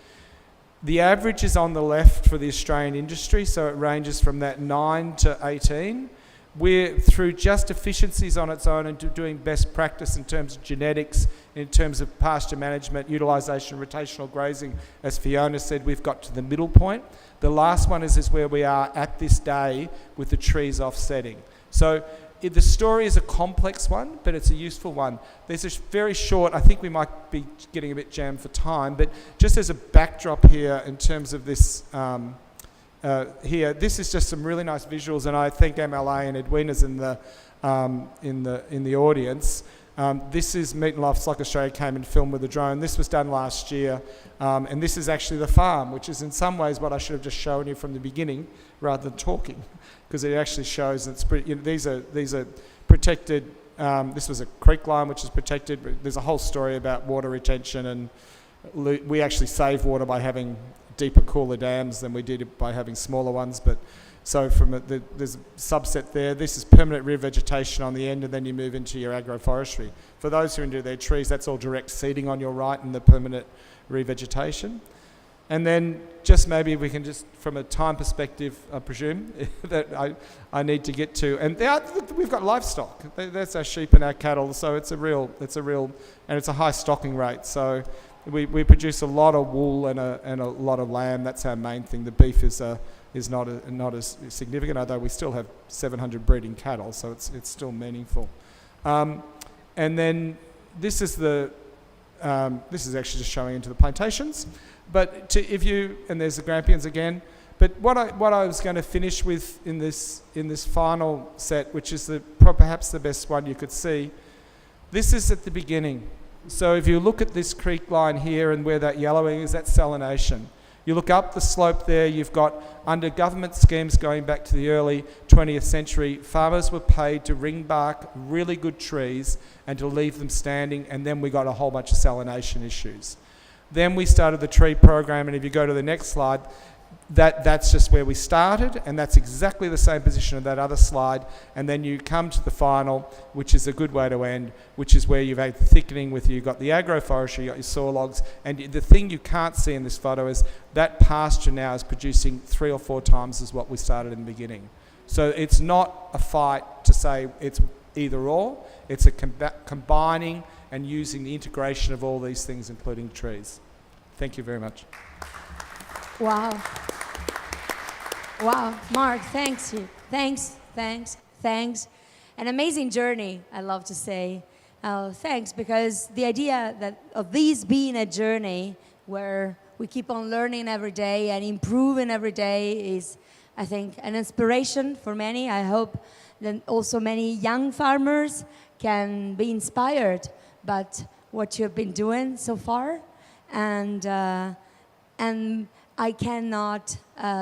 The average is on the left for the Australian industry, so it ranges from that 9 to 18. We're, through just efficiencies on its own and doing best practice in terms of genetics, in terms of pasture management, utilisation, rotational grazing, as Fiona said, we've got to the middle point. The last one is where we are at this day with the trees offsetting. So the story is a complex one, but it's a useful one. There's a very short, I think we might be getting a bit jammed for time, but just as a backdrop here in terms of this here, this is just some really nice visuals, and I think MLA and Edwina's in the audience. This is Meat and Livestock Australia came and filmed with a drone. This was done last year, and this is actually the farm, which is in some ways what I should have just shown you from the beginning rather than talking, because it actually shows it's pretty, you know, these are protected. This was a creek line which is protected. There's a whole story about water retention, and we actually save water by having deeper, cooler dams than we did by having smaller ones. But so there's a subset there. This is permanent rear vegetation on the end, and then you move into your agroforestry. For those who are into their trees, that's all direct seeding on your right and the permanent revegetation. And then just maybe we can just, from a time perspective, I presume, that I need to get to. And we've got livestock. That's our sheep and our cattle. So it's a real, and it's a high stocking rate. So we produce a lot of wool and a lot of lamb. That's our main thing. The beef is not as significant, although we still have 700 breeding cattle, so it's still meaningful. And then this is actually just showing into the plantations. But and there's the Grampians again. But what I was going to finish with in this final set, which is perhaps the best one you could see, this is at the beginning. So if you look at this creek line here and where that yellowing is, that's salination. You look up the slope there, you've got, under government schemes going back to the early 20th century, farmers were paid to ring bark really good trees and to leave them standing, and then we got a whole bunch of salination issues. Then we started the tree program, and if you go to the next slide, that's just where we started, and that's exactly the same position of that other slide. And then you come to the final, which is a good way to end, which is where you've had the thickening with you've got the agroforestry, you've got your saw logs, and the thing you can't see in this photo is that pasture now is producing 3 or 4 times as what we started in the beginning. So it's not a fight to say it's either or, it's a combining and using the integration of all these things, including trees. Thank you very much. Wow. Wow, Mark, thanks you. Thanks. An amazing journey, I love to say. Thanks, because the idea of this being a journey where we keep on learning every day and improving every day is, I think, an inspiration for many. I hope that also many young farmers can be inspired by what you've been doing so far. And I cannot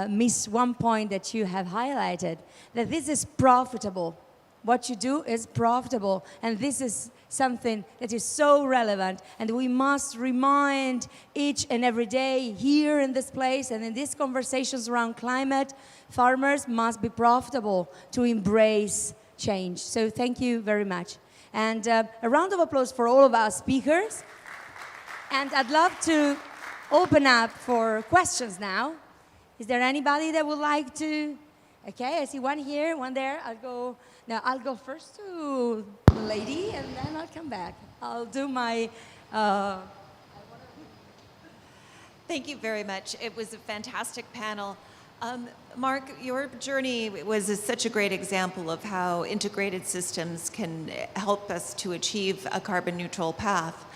miss one point that you have highlighted, that this is profitable. What you do is profitable, and this is something that is so relevant, and we must remind each and every day here in this place and in these conversations around climate, farmers must be profitable to embrace change. So thank you very much. And a round of applause for all of our speakers. And I'd love to open up for questions now. Is there anybody that would like to? Okay, I see one here, one there. I'll go first to the lady, and then I'll come back. I'll do my... Thank you very much. It was a fantastic panel. Mark, your journey was such a great example of how integrated systems can help us to achieve a carbon neutral path.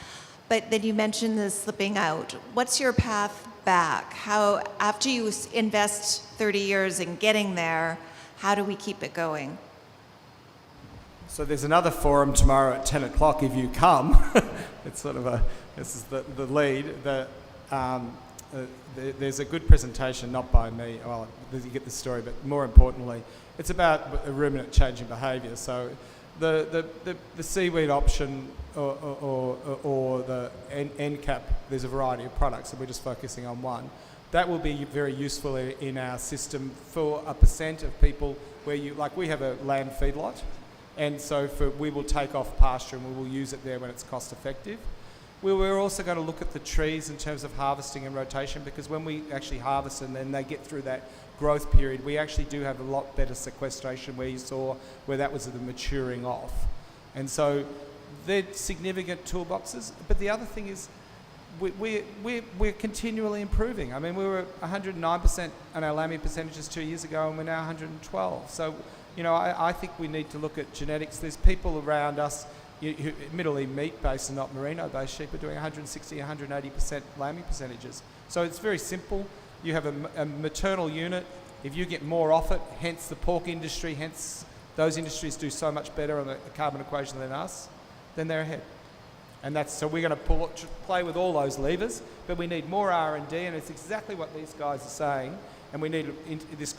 But then you mentioned the slipping out. What's your path back? How, after you invest 30 years in getting there, how do we keep it going? So there's another forum tomorrow at 10 o'clock if you come. It's sort of this is the lead. There's a good presentation, not by me, well, you get the story, but more importantly, it's about ruminant changing behaviour. So the seaweed option or the end cap, there's a variety of products, and we're just focusing on one. That will be very useful in our system for a % of people where we have a lamb feedlot, and so we will take off pasture and we will use it there when it's cost effective. we're also going to look at the trees in terms of harvesting and rotation, because when we actually harvest and then they get through that growth period, we actually do have a lot better sequestration where you saw where that was the maturing off. And so they're significant toolboxes. But the other thing is we're continually improving. I mean, we were 109% on our lambing percentages 2 years ago, and we're now 112. So, you know, I think we need to look at genetics. There's people around us who, admittedly meat-based and not merino-based sheep, are doing 160, 180% lambing percentages. So it's very simple. You have a maternal unit. If you get more off it, hence the pork industry, hence those industries do so much better on the carbon equation than us, then they're ahead. And that's, so we're going to play with all those levers, but we need more R&D, and it's exactly what these guys are saying. And we need this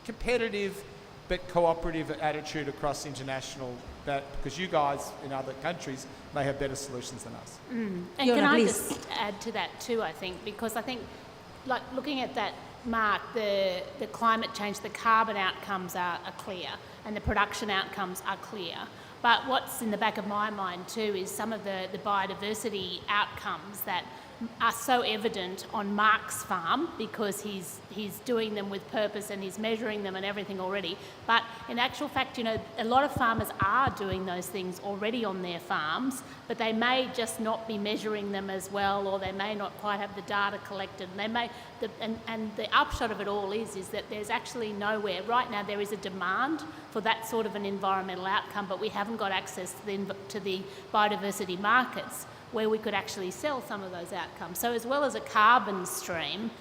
competitive but cooperative attitude across international, because you guys in other countries may have better solutions than us. And Fiona, can I please. just add to that too, I think, because I think, like looking at that, Mark, the climate change, the carbon outcomes are clear, and the production outcomes are clear. But what's in the back of my mind too is some of the biodiversity outcomes that are so evident on Mark's farm, because he's doing them with purpose and he's measuring them and everything already. But in actual fact, you know, a lot of farmers are doing those things already on their farms, but they may just not be measuring them as well, or they may not quite have the data collected. And they may, and the upshot of it all is that there's actually nowhere right now. There is a demand for that sort of an environmental outcome, but we haven't got access to the biodiversity markets where we could actually sell some of those outcomes. So as well as a carbon stream,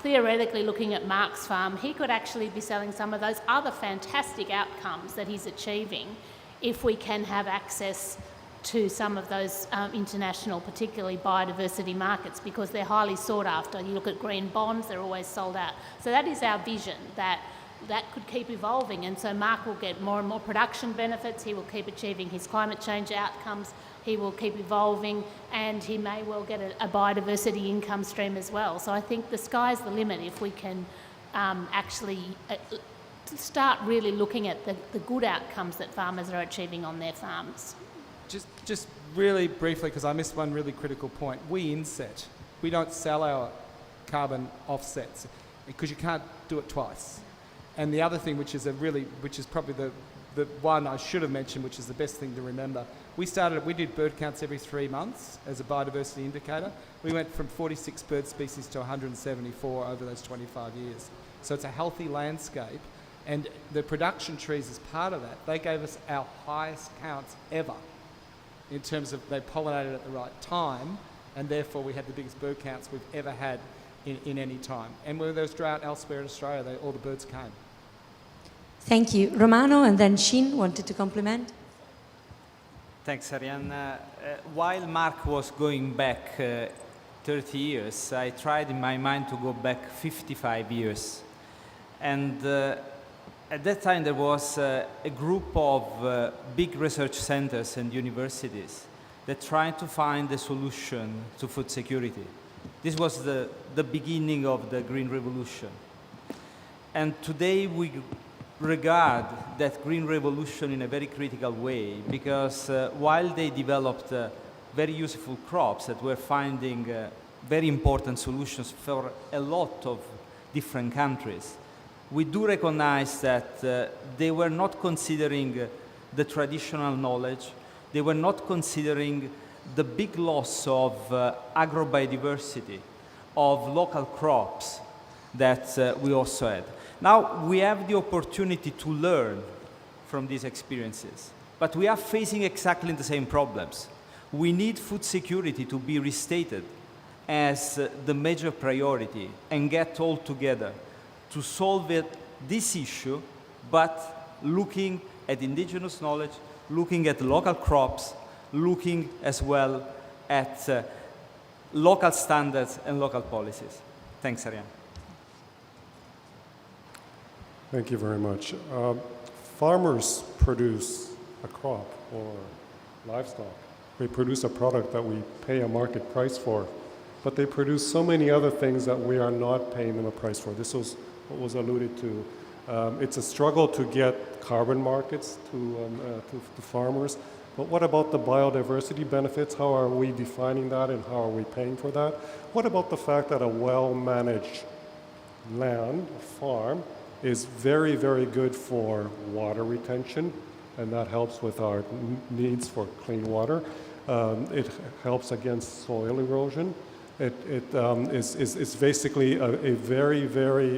theoretically looking at Mark's farm, he could actually be selling some of those other fantastic outcomes that he's achieving if we can have access to some of those international, particularly biodiversity markets, because they're highly sought after. You look at green bonds, they're always sold out. So that is our vision, that could keep evolving, and so Mark will get more and more production benefits, he will keep achieving his climate change outcomes, he will keep evolving, and he may well get a biodiversity income stream as well. So I think the sky's the limit if we can actually start really looking at the good outcomes that farmers are achieving on their farms. Just really briefly, because I missed one really critical point. We inset. We don't sell our carbon offsets because you can't do it twice. And the other thing, which is probably the one I should have mentioned, which is the best thing to remember, we did bird counts every 3 months as a biodiversity indicator. We went from 46 bird species to 174 over those 25 years. So it's a healthy landscape, and the production trees as part of that, they gave us our highest counts ever in terms of they pollinated at the right time, and therefore we had the biggest bird counts we've ever had in any time. And where there was drought elsewhere in Australia, all the birds came. Thank you. Romano and then Shin wanted to compliment. Thanks, Ariane. While Mark was going back 30 years, I tried in my mind to go back 55 years. And at that time, there was a group of big research centers and universities that tried to find a solution to food security. This was the beginning of the Green Revolution. And today we regard that Green Revolution in a very critical way, because while they developed very useful crops that were finding very important solutions for a lot of different countries, we do recognize that they were not considering the traditional knowledge, they were not considering the big loss of agrobiodiversity, of local crops that we also had. Now we have the opportunity to learn from these experiences, but we are facing exactly the same problems. We need food security to be restated as the major priority and get all together to solve this issue, but looking at indigenous knowledge, looking at local crops, looking as well at local standards and local policies. Thanks, Ariane. Thank you very much. Farmers produce a crop or livestock. They produce a product that we pay a market price for, but they produce so many other things that we are not paying them a price for. This was what was alluded to. It's a struggle to get carbon markets to farmers, But what about the biodiversity benefits? How are we defining that and how are we paying for that? What about the fact that a well-managed land, a farm, is very, very good for water retention, and that helps with our needs for clean water. It helps against soil erosion. It is basically a very, very,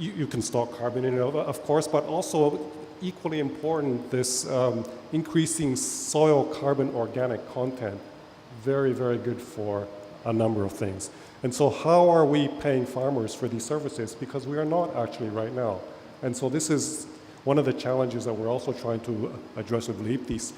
you can stock carbon in it, of course, but also equally important, this increasing soil carbon organic content, very, very good for a number of things. And so how are we paying farmers for these services? Because we are not actually right now. And so this is one of the challenges that we're also trying to address with LEAP, these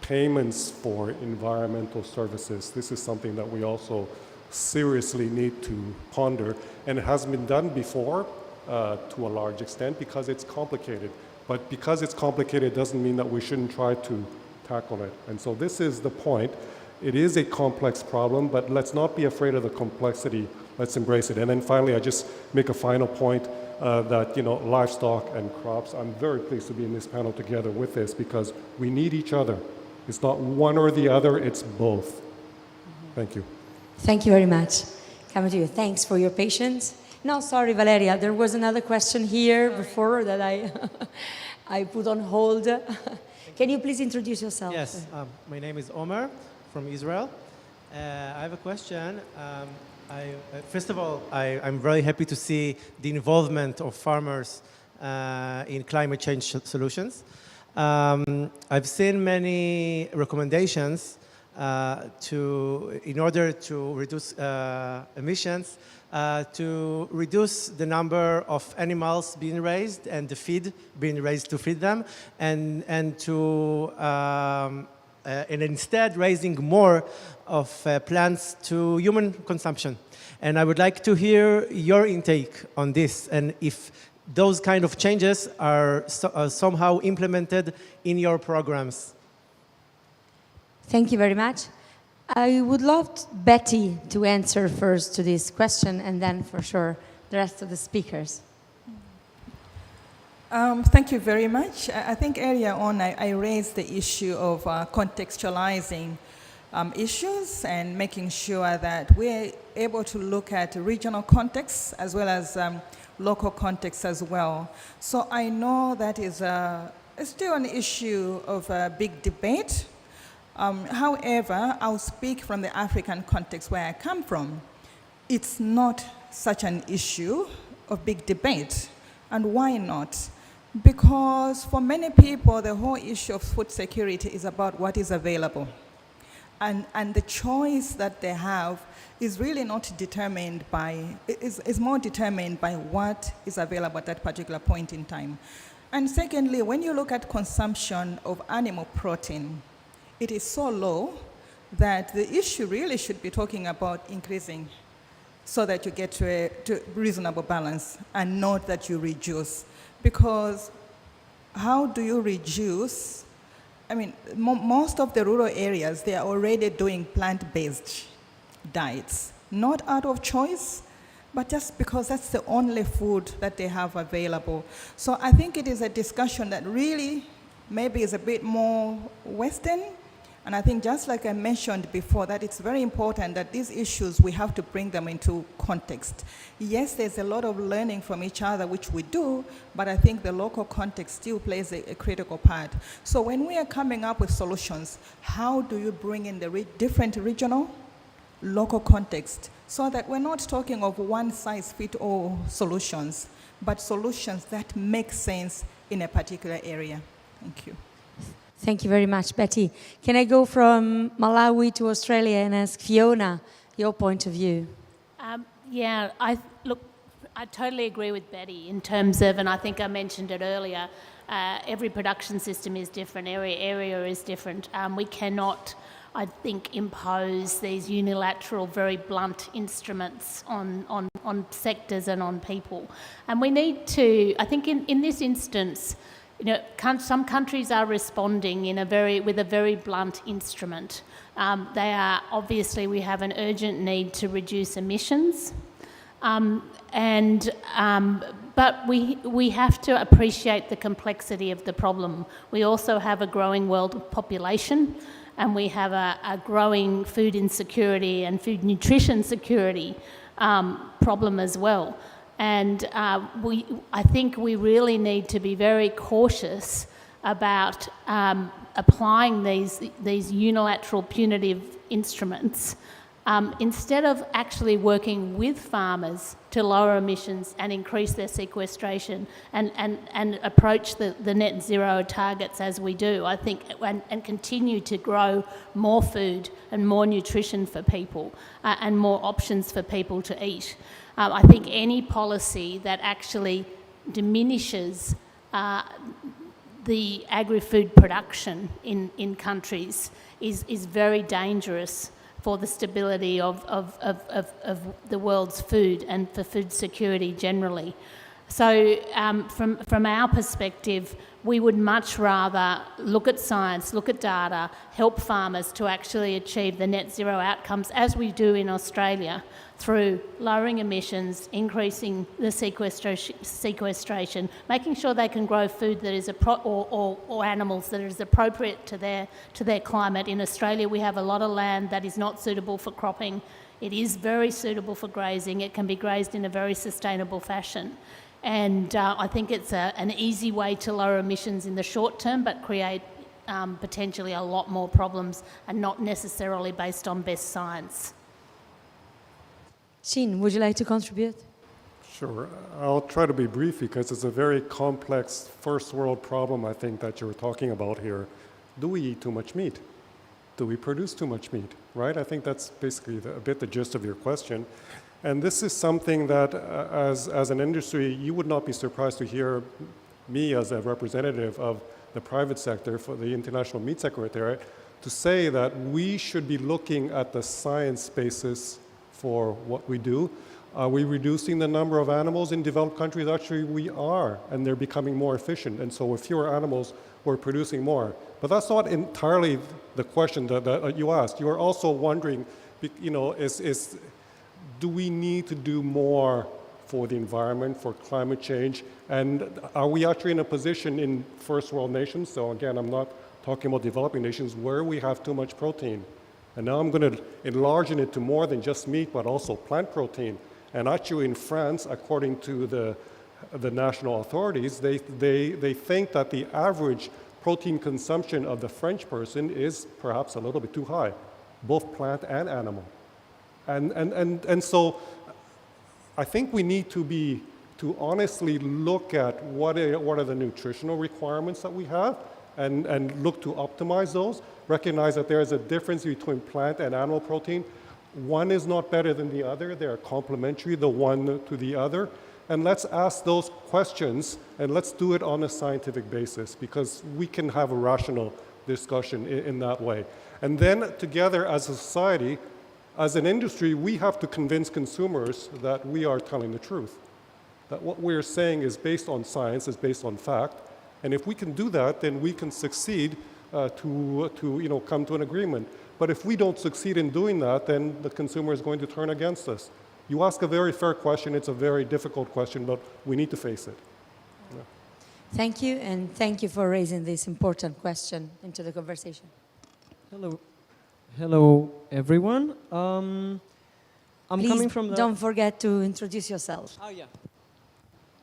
payments for environmental services. This is something that we also seriously need to ponder. And it hasn't been done before to a large extent because it's complicated. But because it's complicated doesn't mean that we shouldn't try to tackle it. And so this is the point. It is a complex problem, but let's not be afraid of the complexity. Let's embrace it. And then finally, I just make a final point that, livestock and crops, I'm very pleased to be in this panel together with this because we need each other. It's not one or the other, it's both. Thank you. Thank you very much. Coming to you. Thanks for your patience. No, sorry, Valeria. There was another question here before that I put on hold. Can you please introduce yourself? Yes, my name is Omer from Israel. I have a question. First of all, I'm very happy to see the involvement of farmers in climate change solutions. I've seen many recommendations in order to reduce emissions, to reduce the number of animals being raised and the feed being raised to feed them, and instead raising more of plants to human consumption. And I would like to hear your intake on this, and if those kind of changes are somehow implemented in your programs. Thank you very much. I would love Betty to answer first to this question, and then for sure the rest of the speakers. Thank you very much. I think earlier on I raised the issue of contextualizing issues and making sure that we're able to look at regional contexts as well as local contexts as well. So I know that is still an issue of a big debate. However, I'll speak from the African context where I come from. It's not such an issue of big debate. And why not? Because for many people, the whole issue of food security is about what is available. And the choice that they have is really not determined by, is more determined by what is available at that particular point in time. And secondly, when you look at consumption of animal protein, it is so low that the issue really should be talking about increasing so that you get to a reasonable balance and not that you reduce. Because how do you reduce? I mean, most of the rural areas, they are already doing plant-based diets, not out of choice, but just because that's the only food that they have available. So I think it is a discussion that really maybe is a bit more Western. And I think just like I mentioned before, that it's very important that these issues, we have to bring them into context. Yes, there's a lot of learning from each other, which we do, but I think the local context still plays a critical part. So when we are coming up with solutions, how do you bring in the different regional, local context, so that we're not talking of one-size-fits-all solutions, but solutions that make sense in a particular area? Thank you. Thank you very much, Betty. Can I go from Malawi to Australia and ask Fiona your point of view? I totally agree with Betty in terms of, and I think I mentioned it earlier, every production system is different, every area is different. We cannot, I think, impose these unilateral, very blunt instruments on sectors and on people. And we need to, I think in this instance, some countries are responding with a very blunt instrument. They are, obviously, we have an urgent need to reduce emissions. But we have to appreciate the complexity of the problem. We also have a growing world population, and we have a growing food insecurity and food nutrition security problem as well. And I think we really need to be very cautious about applying these unilateral punitive instruments instead of actually working with farmers to lower emissions and increase their sequestration and approach the net zero targets as we do, I think, and continue to grow more food and more nutrition for people and more options for people to eat. I think any policy that actually diminishes the agri-food production in countries is very dangerous for the stability of the world's food and for food security generally. So from our perspective, we would much rather look at science, look at data, help farmers to actually achieve the net zero outcomes as we do in Australia through lowering emissions, increasing the sequestration, making sure they can grow food that is or animals that is appropriate to their climate. In Australia, we have a lot of land that is not suitable for cropping. It is very suitable for grazing. It can be grazed in a very sustainable fashion. And I think it's an easy way to lower emissions in the short term, but create potentially a lot more problems and not necessarily based on best science. Sheen, would you like to contribute? Sure. I'll try to be brief because it's a very complex first world problem, I think, that you were talking about here. Do we eat too much meat? Do we produce too much meat, right? I think that's basically a bit the gist of your question. And this is something that, as an industry, you would not be surprised to hear me as a representative of the private sector for the International Meat Secretariat to say that we should be looking at the science basis for what we do. Are we reducing the number of animals in developed countries? Actually, we are, and they're becoming more efficient. And so with fewer animals, we're producing more. But that's not entirely the question that you asked. You are also wondering, you know, do we need to do more for the environment, for climate change? And are we actually in a position in first world nations, so again, I'm not talking about developing nations, where we have too much protein? And now I'm going to enlarge it to more than just meat, but also plant protein. And actually in France, according to the national authorities, they think that the average protein consumption of the French person is perhaps a little bit too high, both plant and animal. And so I think we need to honestly look at what are the nutritional requirements that we have and look to optimize those. Recognize that there is a difference between plant and animal protein. One is not better than the other. They are complementary, the one to the other. And let's ask those questions, and let's do it on a scientific basis, because we can have a rational discussion in that way. And then together as a society, as an industry, we have to convince consumers that we are telling the truth, that what we're saying is based on science, is based on fact. And if we can do that, then we can succeed to come to an agreement. But if we don't succeed in doing that, then the consumer is going to turn against us. You ask a very fair question. It's a very difficult question, but we need to face it. Yeah. Thank you, and thank you for raising this important question into the conversation. Hello, everyone. I'm Please coming from the... don't forget to introduce yourself. Oh, yeah.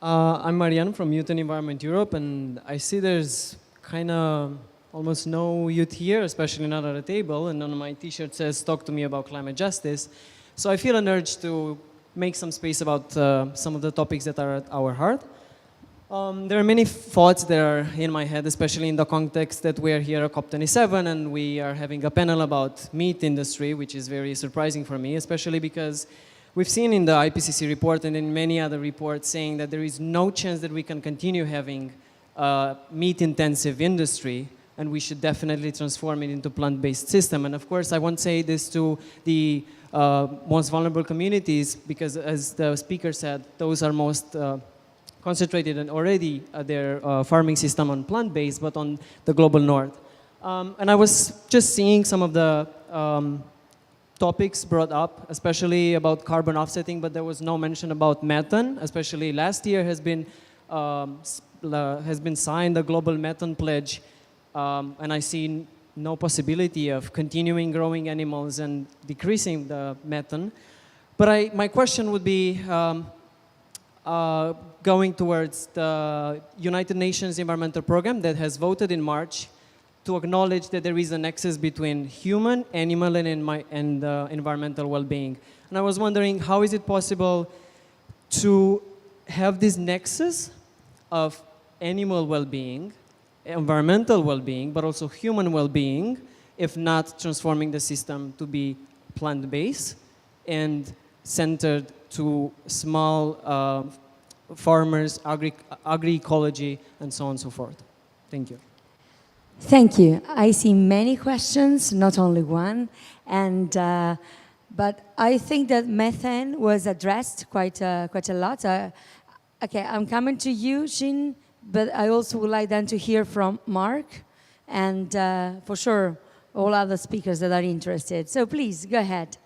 I'm Marianne from Youth and Environment Europe, and I see there's kind of almost no youth here, especially not at a table, and on my t-shirt says, "Talk to me about climate justice." So I feel an urge to make some space about some of the topics that are at our heart. There are many thoughts that are in my head, especially in the context that we are here at COP27 and we are having a panel about meat industry, which is very surprising for me, especially because we've seen in the IPCC report and in many other reports saying that there is no chance that we can continue having a meat-intensive industry, and we should definitely transform it into plant-based system. And of course, I won't say this to the most vulnerable communities, because as the speaker said, those are most concentrated and already their farming system on plant-based, but on the global north. And I was just seeing some of the topics brought up, especially about carbon offsetting, but there was no mention about methane. Especially last year has been signed a global methane pledge, and I see no possibility of continuing growing animals and decreasing the methane. But my question would be going towards the United Nations Environmental Program that has voted in March to acknowledge that there is a nexus between human, animal, and environmental well-being. And I was wondering, how is it possible to have this nexus of animal well-being, environmental well-being, but also human well-being, if not transforming the system to be plant-based and centered to small farmers, agroecology, and so on and so forth? Thank you. Thank you. I see many questions, not only one, and but I think that methane was addressed quite a lot. Okay, I'm coming to you, Shin, but I also would like then to hear from Mark, and for sure all other speakers that are interested. So please go ahead.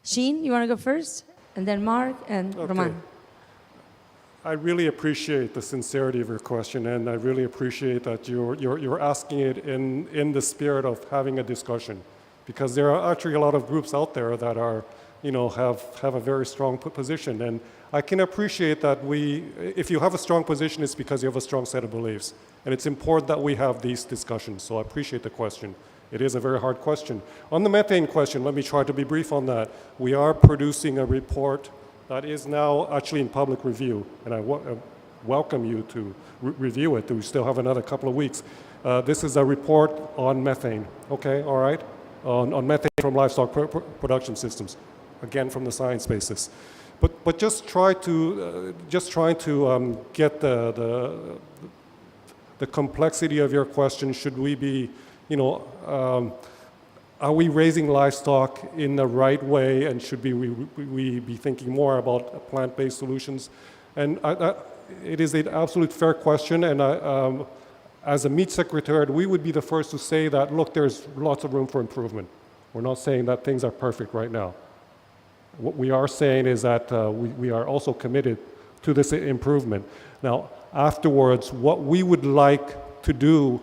Shin, you want to go first, and then Mark and Roman. I really appreciate the sincerity of your question, and I really appreciate that you're asking it in the spirit of having a discussion, because there are actually a lot of groups out there that are, have a very strong position, and I can appreciate that if you have a strong position, it's because you have a strong set of beliefs, and it's important that we have these discussions. So I appreciate the question. It is a very hard question. On the methane question, let me try to be brief on that. We are producing a report that is now actually in public review, and I welcome you to review it. We still have another couple of weeks. This is a report on methane, okay, all right? On methane from livestock production systems, again from the science basis. But just trying to get the complexity of your question. Should we be, are we raising livestock in the right way, and should we be thinking more about plant-based solutions? And it is an absolute fair question, and as a meat secretariat, we would be the first to say that, look, there's lots of room for improvement. We're not saying that things are perfect right now. What we are saying is that we are also committed to this improvement. Now, afterwards, what we would like to do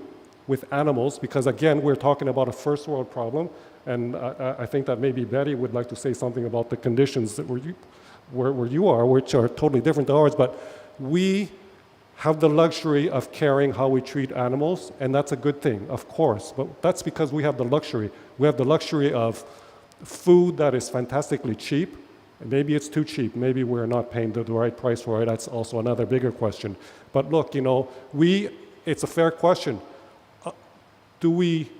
with animals, because again, we're talking about a first world problem, and I think that maybe Betty would like to say something about the conditions that where you are, which are totally different to ours, but we have the luxury of caring how we treat animals, and that's a good thing, of course, but that's because we have the luxury. We have the luxury of food that is fantastically cheap. Maybe it's too cheap. Maybe we're not paying the right price for it. That's also another bigger question. But look, it's a fair question. Do we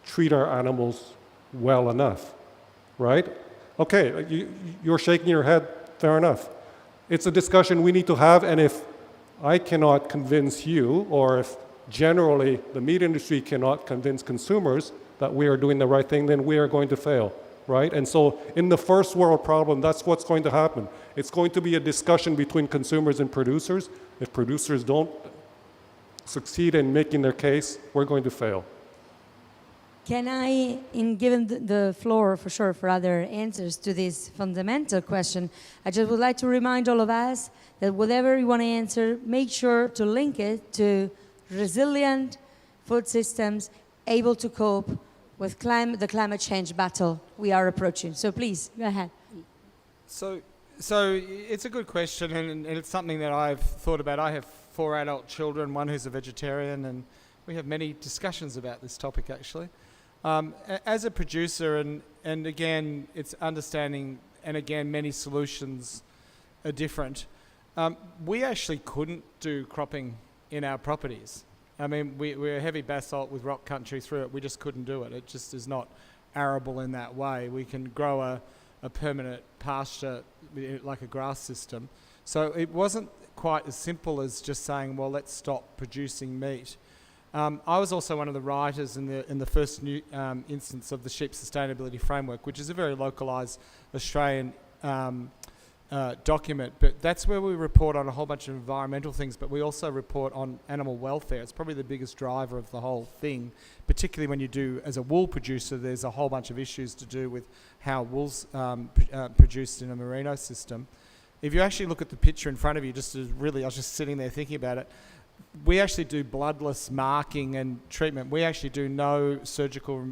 treat our animals well enough, right? Okay, you're shaking your head, fair enough. It's a discussion we need to have, and if I cannot convince you, or if generally the meat industry cannot convince consumers that we are doing the right thing, then we are going to fail, right? And so in the first world problem, that's what's going to happen. It's going to be a discussion between consumers and producers. If producers don't succeed in making their case, we're going to fail. Can I, given the floor for sure for other answers to this fundamental question, I just would like to remind all of us that whatever you want to answer, make sure to link it to resilient food systems able to cope with the climate change battle we are approaching. So please, go ahead. So it's a good question, and it's something that I've thought about. I have 4 adult children, one who's a vegetarian, and we have many discussions about this topic actually. As a producer, and again, it's understanding, and again, many solutions are different. We actually couldn't do cropping in our properties. I mean, we're heavy basalt with rock country through it. We just couldn't do it. It just is not arable in that way. We can grow a permanent pasture like a grass system. So it wasn't quite as simple as just saying, well, let's stop producing meat. I was also one of the writers in the first instance of the Sheep Sustainability Framework, which is a very localised Australian document, but that's where we report on a whole bunch of environmental things, but we also report on animal welfare. It's probably the biggest driver of the whole thing, particularly when you do, as a wool producer, there's a whole bunch of issues to do with how wool's produced in a merino system. If you actually look at the picture in front of you, I was just sitting there thinking about it, we actually do bloodless marking and treatment. We actually do no surgical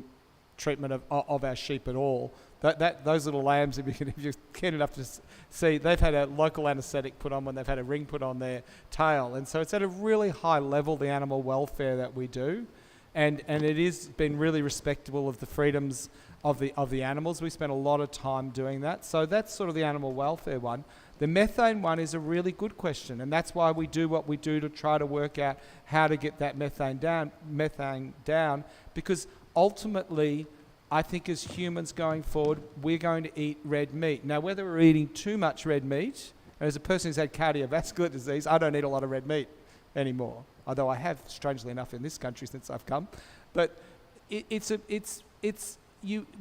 treatment of our sheep at all. Those little lambs, if you're keen enough to see, they've had a local anaesthetic put on when they've had a ring put on their tail. And so it's at a really high level, the animal welfare that we do. And it has been really respectable of the freedoms of the animals. We spend a lot of time doing that. So that's sort of the animal welfare one. The methane one is a really good question, and that's why we do what we do to try to work out how to get that methane down, because ultimately, I think as humans going forward, we're going to eat red meat. Now, whether we're eating too much red meat, and as a person who's had cardiovascular disease, I don't eat a lot of red meat anymore, although I have, strangely enough, in this country since I've come. But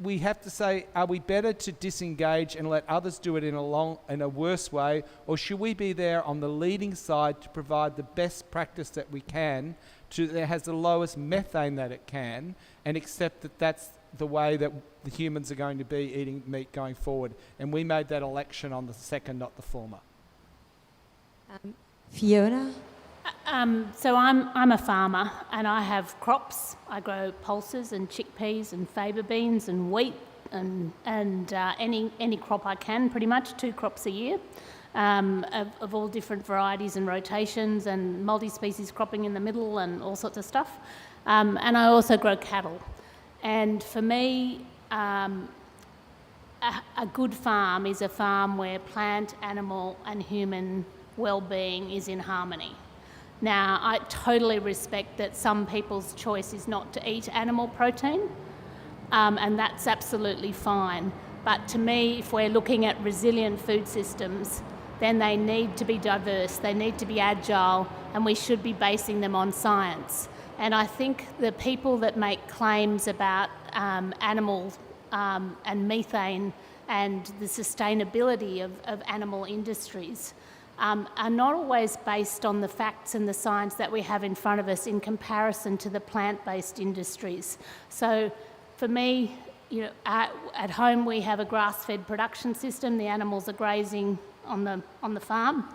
we have to say, are we better to disengage and let others do it in a worse way, or should we be there on the leading side to provide the best practice that we can, that has the lowest methane that it can, and accept that that's the way that the humans are going to be eating meat going forward? And we made that election on the second, not the former. Fiona? So I'm a farmer, and I have crops. I grow pulses and chickpeas and faba beans and wheat and any crop I can, pretty much 2 crops a year, of all different varieties and rotations, and multi-species cropping in the middle and all sorts of stuff. And I also grow cattle. And for me, a good farm is a farm where plant, animal and human well-being is in harmony. Now, I totally respect that some people's choice is not to eat animal protein, and that's absolutely fine. But to me, if we're looking at resilient food systems, then they need to be diverse, they need to be agile, and we should be basing them on science. And I think the people that make claims about animals and methane and the sustainability of animal industries are not always based on the facts and the science that we have in front of us in comparison to the plant-based industries. So for me, at home we have a grass-fed production system. The animals are grazing on the farm.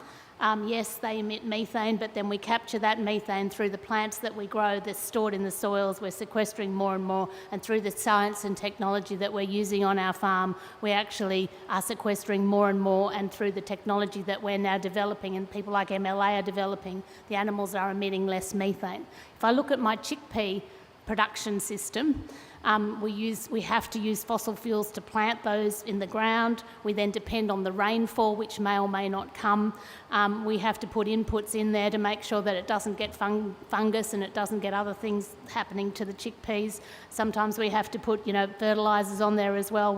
Yes, they emit methane, but then we capture that methane through the plants that we grow that's stored in the soils. We're sequestering more and more, and through the science and technology that we're using on our farm, we actually are sequestering more and more, and through the technology that we're now developing and people like MLA are developing, the animals are emitting less methane. If I look at my chickpea production system, we have to use fossil fuels to plant those in the ground. We then depend on the rainfall, which may or may not come. We have to put inputs in there to make sure that it doesn't get fungus and it doesn't get other things happening to the chickpeas. Sometimes we have to put, fertilisers on there as well.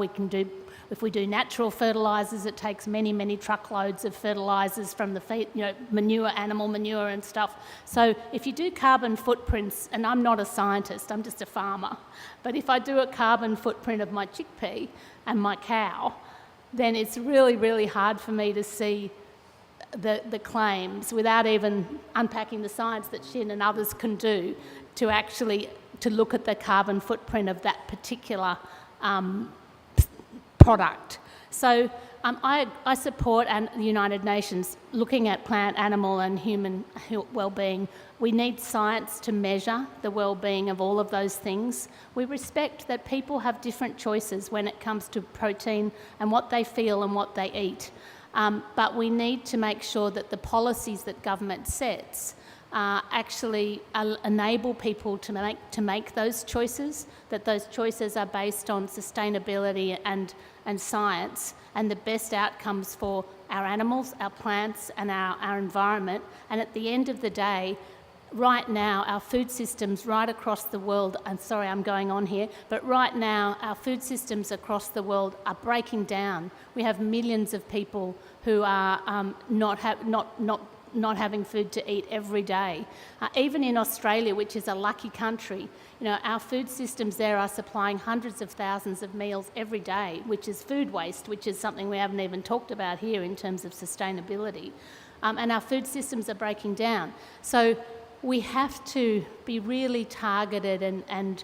If we do natural fertilisers, it takes many, many truckloads of fertilisers from the feed, manure, animal manure and stuff. So if you do carbon footprints, and I'm not a scientist, I'm just a farmer, but if I do a carbon footprint of my chickpea and my cow, then it's really, really hard for me to see the claims without even unpacking the science that Shin and others can do to look at the carbon footprint of that particular product. So I support the United Nations looking at plant, animal and human well-being. We need science to measure the well-being of all of those things. We respect that people have different choices when it comes to protein and what they feel and what they eat. But we need to make sure that the policies that government sets actually enable people to make those choices, that those choices are based on sustainability and science, and the best outcomes for our animals, our plants and our environment. And at the end of the day, right now, our food systems right across the world, I'm sorry I'm going on here, but right now our food systems across the world are breaking down. We have millions of people who are not not having food to eat every day. Even in Australia, which is a lucky country, you know, our food systems there are supplying hundreds of thousands of meals every day, which is food waste, which is something we haven't even talked about here in terms of sustainability. And our food systems are breaking down. So we have to be really targeted and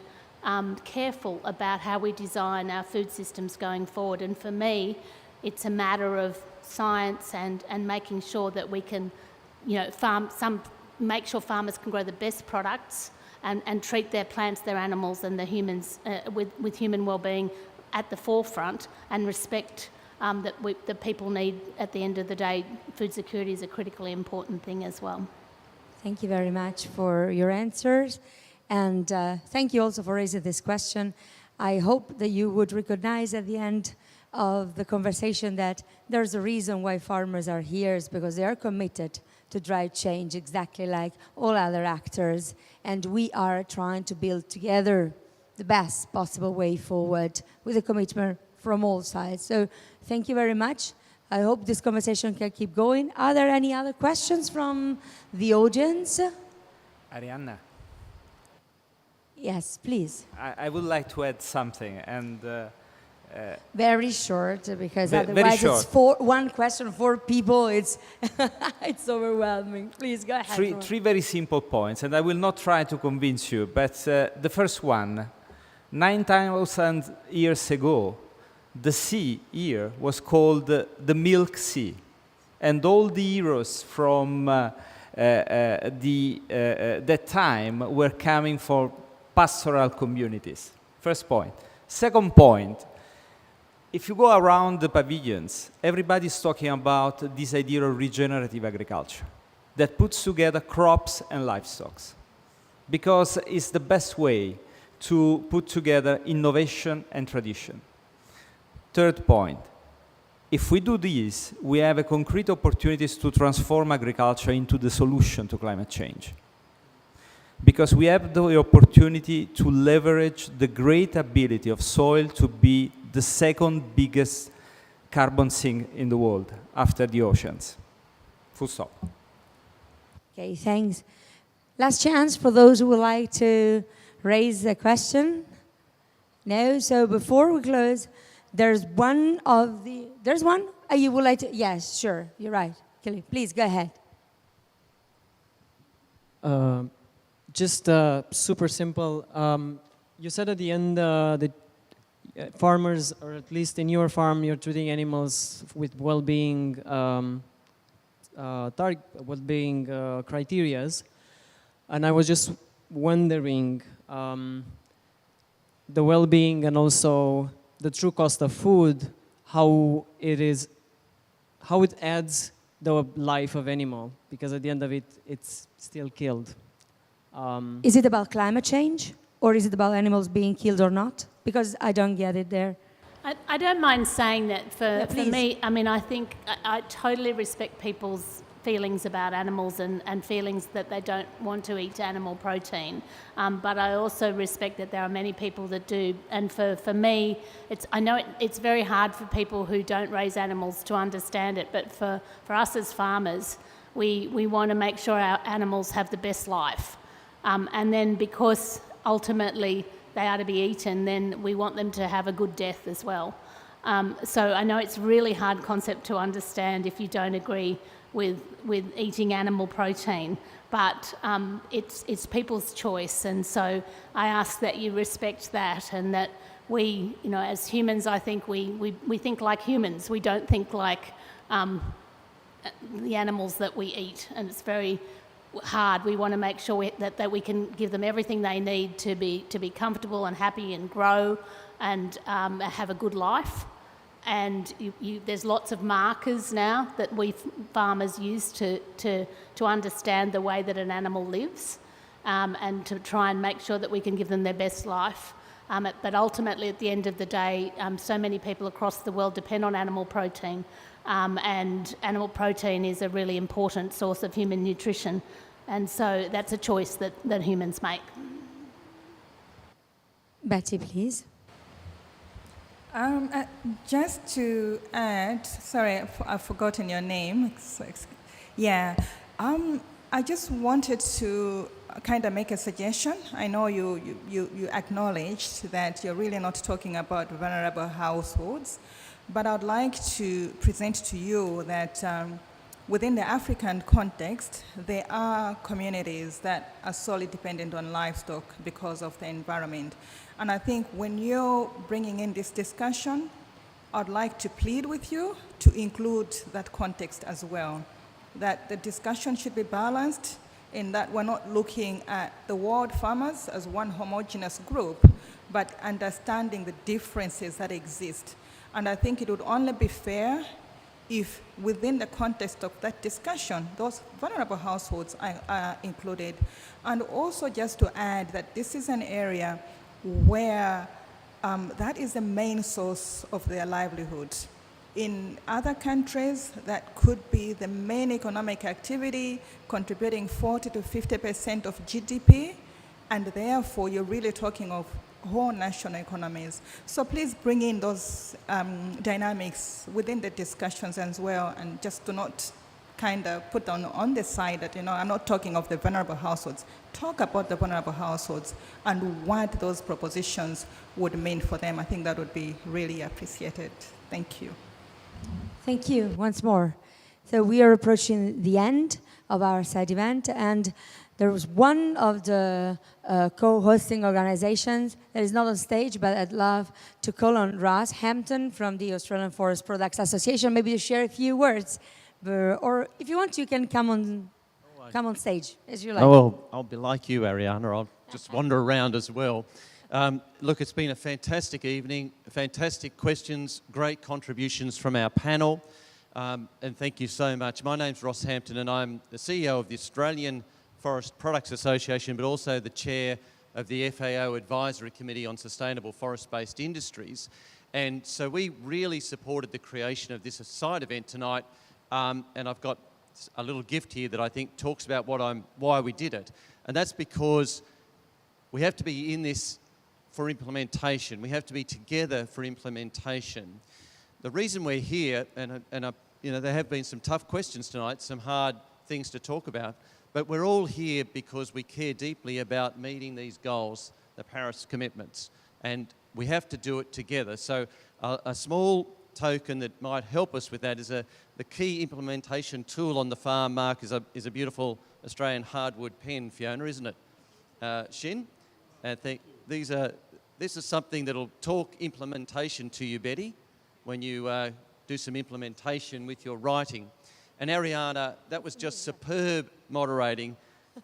careful about how we design our food systems going forward. And for me, it's a matter of science and making sure that we can, you know, make sure farmers can grow the best products and treat their plants, their animals and the humans with human well-being at the forefront, and respect that people need. At the end of the day, food security is a critically important thing as well. Thank you very much for your answers. And thank you also for raising this question. I hope that you would recognize at the end of the conversation that there's a reason why farmers are here, is because they are committed to drive change exactly like all other actors. And we are trying to build together the best possible way forward with a commitment from all sides. So thank you very much. I hope this conversation can keep going. Are there any other questions from the audience? Arianna, Yes, please. I would like to add something, and Very short, because Very otherwise short. it's one question, 4 people. It's it's overwhelming. Please go ahead. Mark. three very simple points, and I will not try to convince you, but the first one, 9,000 years ago, the sea here was called the Milk Sea, and all the heroes from that time were coming from pastoral communities. First point. Second point, if you go around the pavilions, everybody's talking about this idea of regenerative agriculture that puts together crops and livestock, because it's the best way to put together innovation and tradition. Third point, if we do this, we have a concrete opportunities to transform agriculture into the solution to climate change. Because we have the opportunity to leverage the great ability of soil to be the second biggest carbon sink in the world after the oceans. Full stop. Okay, thanks. Last chance for those who would like to raise a question. No? So before we close, there's one? You would like to? Yes, sure, you're right. Kelly, please go ahead. Just super simple. You said at the end that farmers, or at least in your farm, you're treating animals with well-being criterias, and I was just wondering the well-being and also the true cost of food, how it adds the life of animal, because at the end of it, it's still killed. Is it about climate change, or is it about animals being killed or not? Because I don't get it there. I don't mind saying that for please. me. I mean, I think I totally respect people's feelings about animals and feelings that they don't want to eat animal protein. But I also respect that there are many people that do. And for me, I know it's very hard for people who don't raise animals to understand it. But for us as farmers, we want to make sure our animals have the best life. And then because ultimately they are to be eaten, then we want them to have a good death as well. So I know it's a really hard concept to understand if you don't agree with eating animal protein, but it's people's choice. And so I ask that you respect that, and that we, you know, as humans, I think we think like humans. We don't think like the animals that we eat, and it's very hard. We want to make sure that we can give them everything they need to be comfortable and happy and grow and have a good life. And there's lots of markers now that we farmers use to understand the way that an animal lives, and to try and make sure that we can give them their best life. But ultimately, at the end of the day, so many people across the world depend on animal protein, and animal protein is a really important source of human nutrition. And so that's a choice that humans make. Betty, please. Just to add, sorry, I've forgotten your name. Yeah, I just wanted to kind of make a suggestion. I know you acknowledged that you're really not talking about vulnerable households, but I'd like to present to you that within the African context, there are communities that are solely dependent on livestock because of the environment. And I think when you're bringing in this discussion, I'd like to plead with you to include that context as well, that the discussion should be balanced in that we're not looking at the world farmers as one homogeneous group, but understanding the differences that exist. And I think it would only be fair if within the context of that discussion, those vulnerable households are included. And also just to add that this is an area where that is the main source of their livelihood. In other countries, that could be the main economic activity, contributing 40 to 50% of GDP, and therefore you're really talking of whole national economies. So please bring in those dynamics within the discussions as well, and just do not kind of put on the side that, I'm not talking of the vulnerable households. Talk about the vulnerable households and what those propositions would mean for them. I think that would be really appreciated. Thank you. Thank you once more. So we are approaching the end of our side event, and there was one of the co-hosting organizations that is not on stage, but I'd love to call on Ross Hampton from the Australian Forest Products Association, maybe to share a few words. Or if you want, you can come on stage, as you like. Oh, well, I'll be like you, Ariana. I'll just wander around as well. Look, it's been a fantastic evening, fantastic questions, great contributions from our panel, and thank you so much. My name's Ross Hampton, and I'm the CEO of the Australian Forest Products Association, but also the chair of the FAO Advisory Committee on Sustainable Forest-Based Industries. And so we really supported the creation of this side event tonight, and I've got a little gift here that I think talks about why we did it. And that's because we have to be in this for implementation. We have to be together for implementation. The reason we're here, and there have been some tough questions tonight, some hard things to talk about, but we're all here because we care deeply about meeting these goals, the Paris commitments, and we have to do it together. So a small token that might help us with that is the key implementation tool on the farm, Mark, is a beautiful Australian hardwood pen, Fiona, isn't it? Shin? I think this is something that'll talk implementation to you, Betty, when you do some implementation with your writing. And Ariana, that was just superb moderating.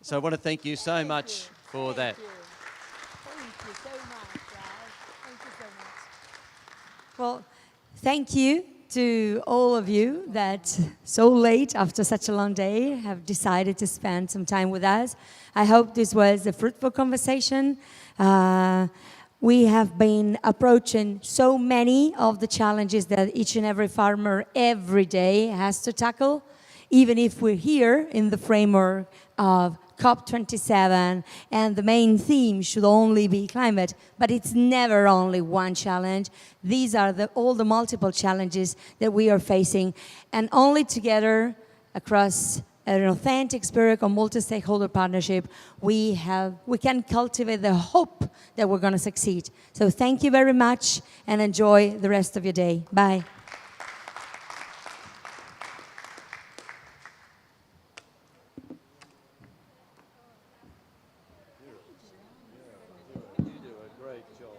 So I want to thank you so much for that. Thank you so much, Ralph. Thank you so much. Well, thank you to all of you that so late after such a long day have decided to spend some time with us. I hope this was a fruitful conversation. We have been approaching so many of the challenges that each and every farmer every day has to tackle, even if we're here in the framework of COP27 and the main theme should only be climate, but it's never only one challenge. These are all the multiple challenges that we are facing, and only together across an authentic spirit of multi-stakeholder partnership, we can cultivate the hope that we're going to succeed. So thank you very much and enjoy the rest of your day. Bye. You do a great job.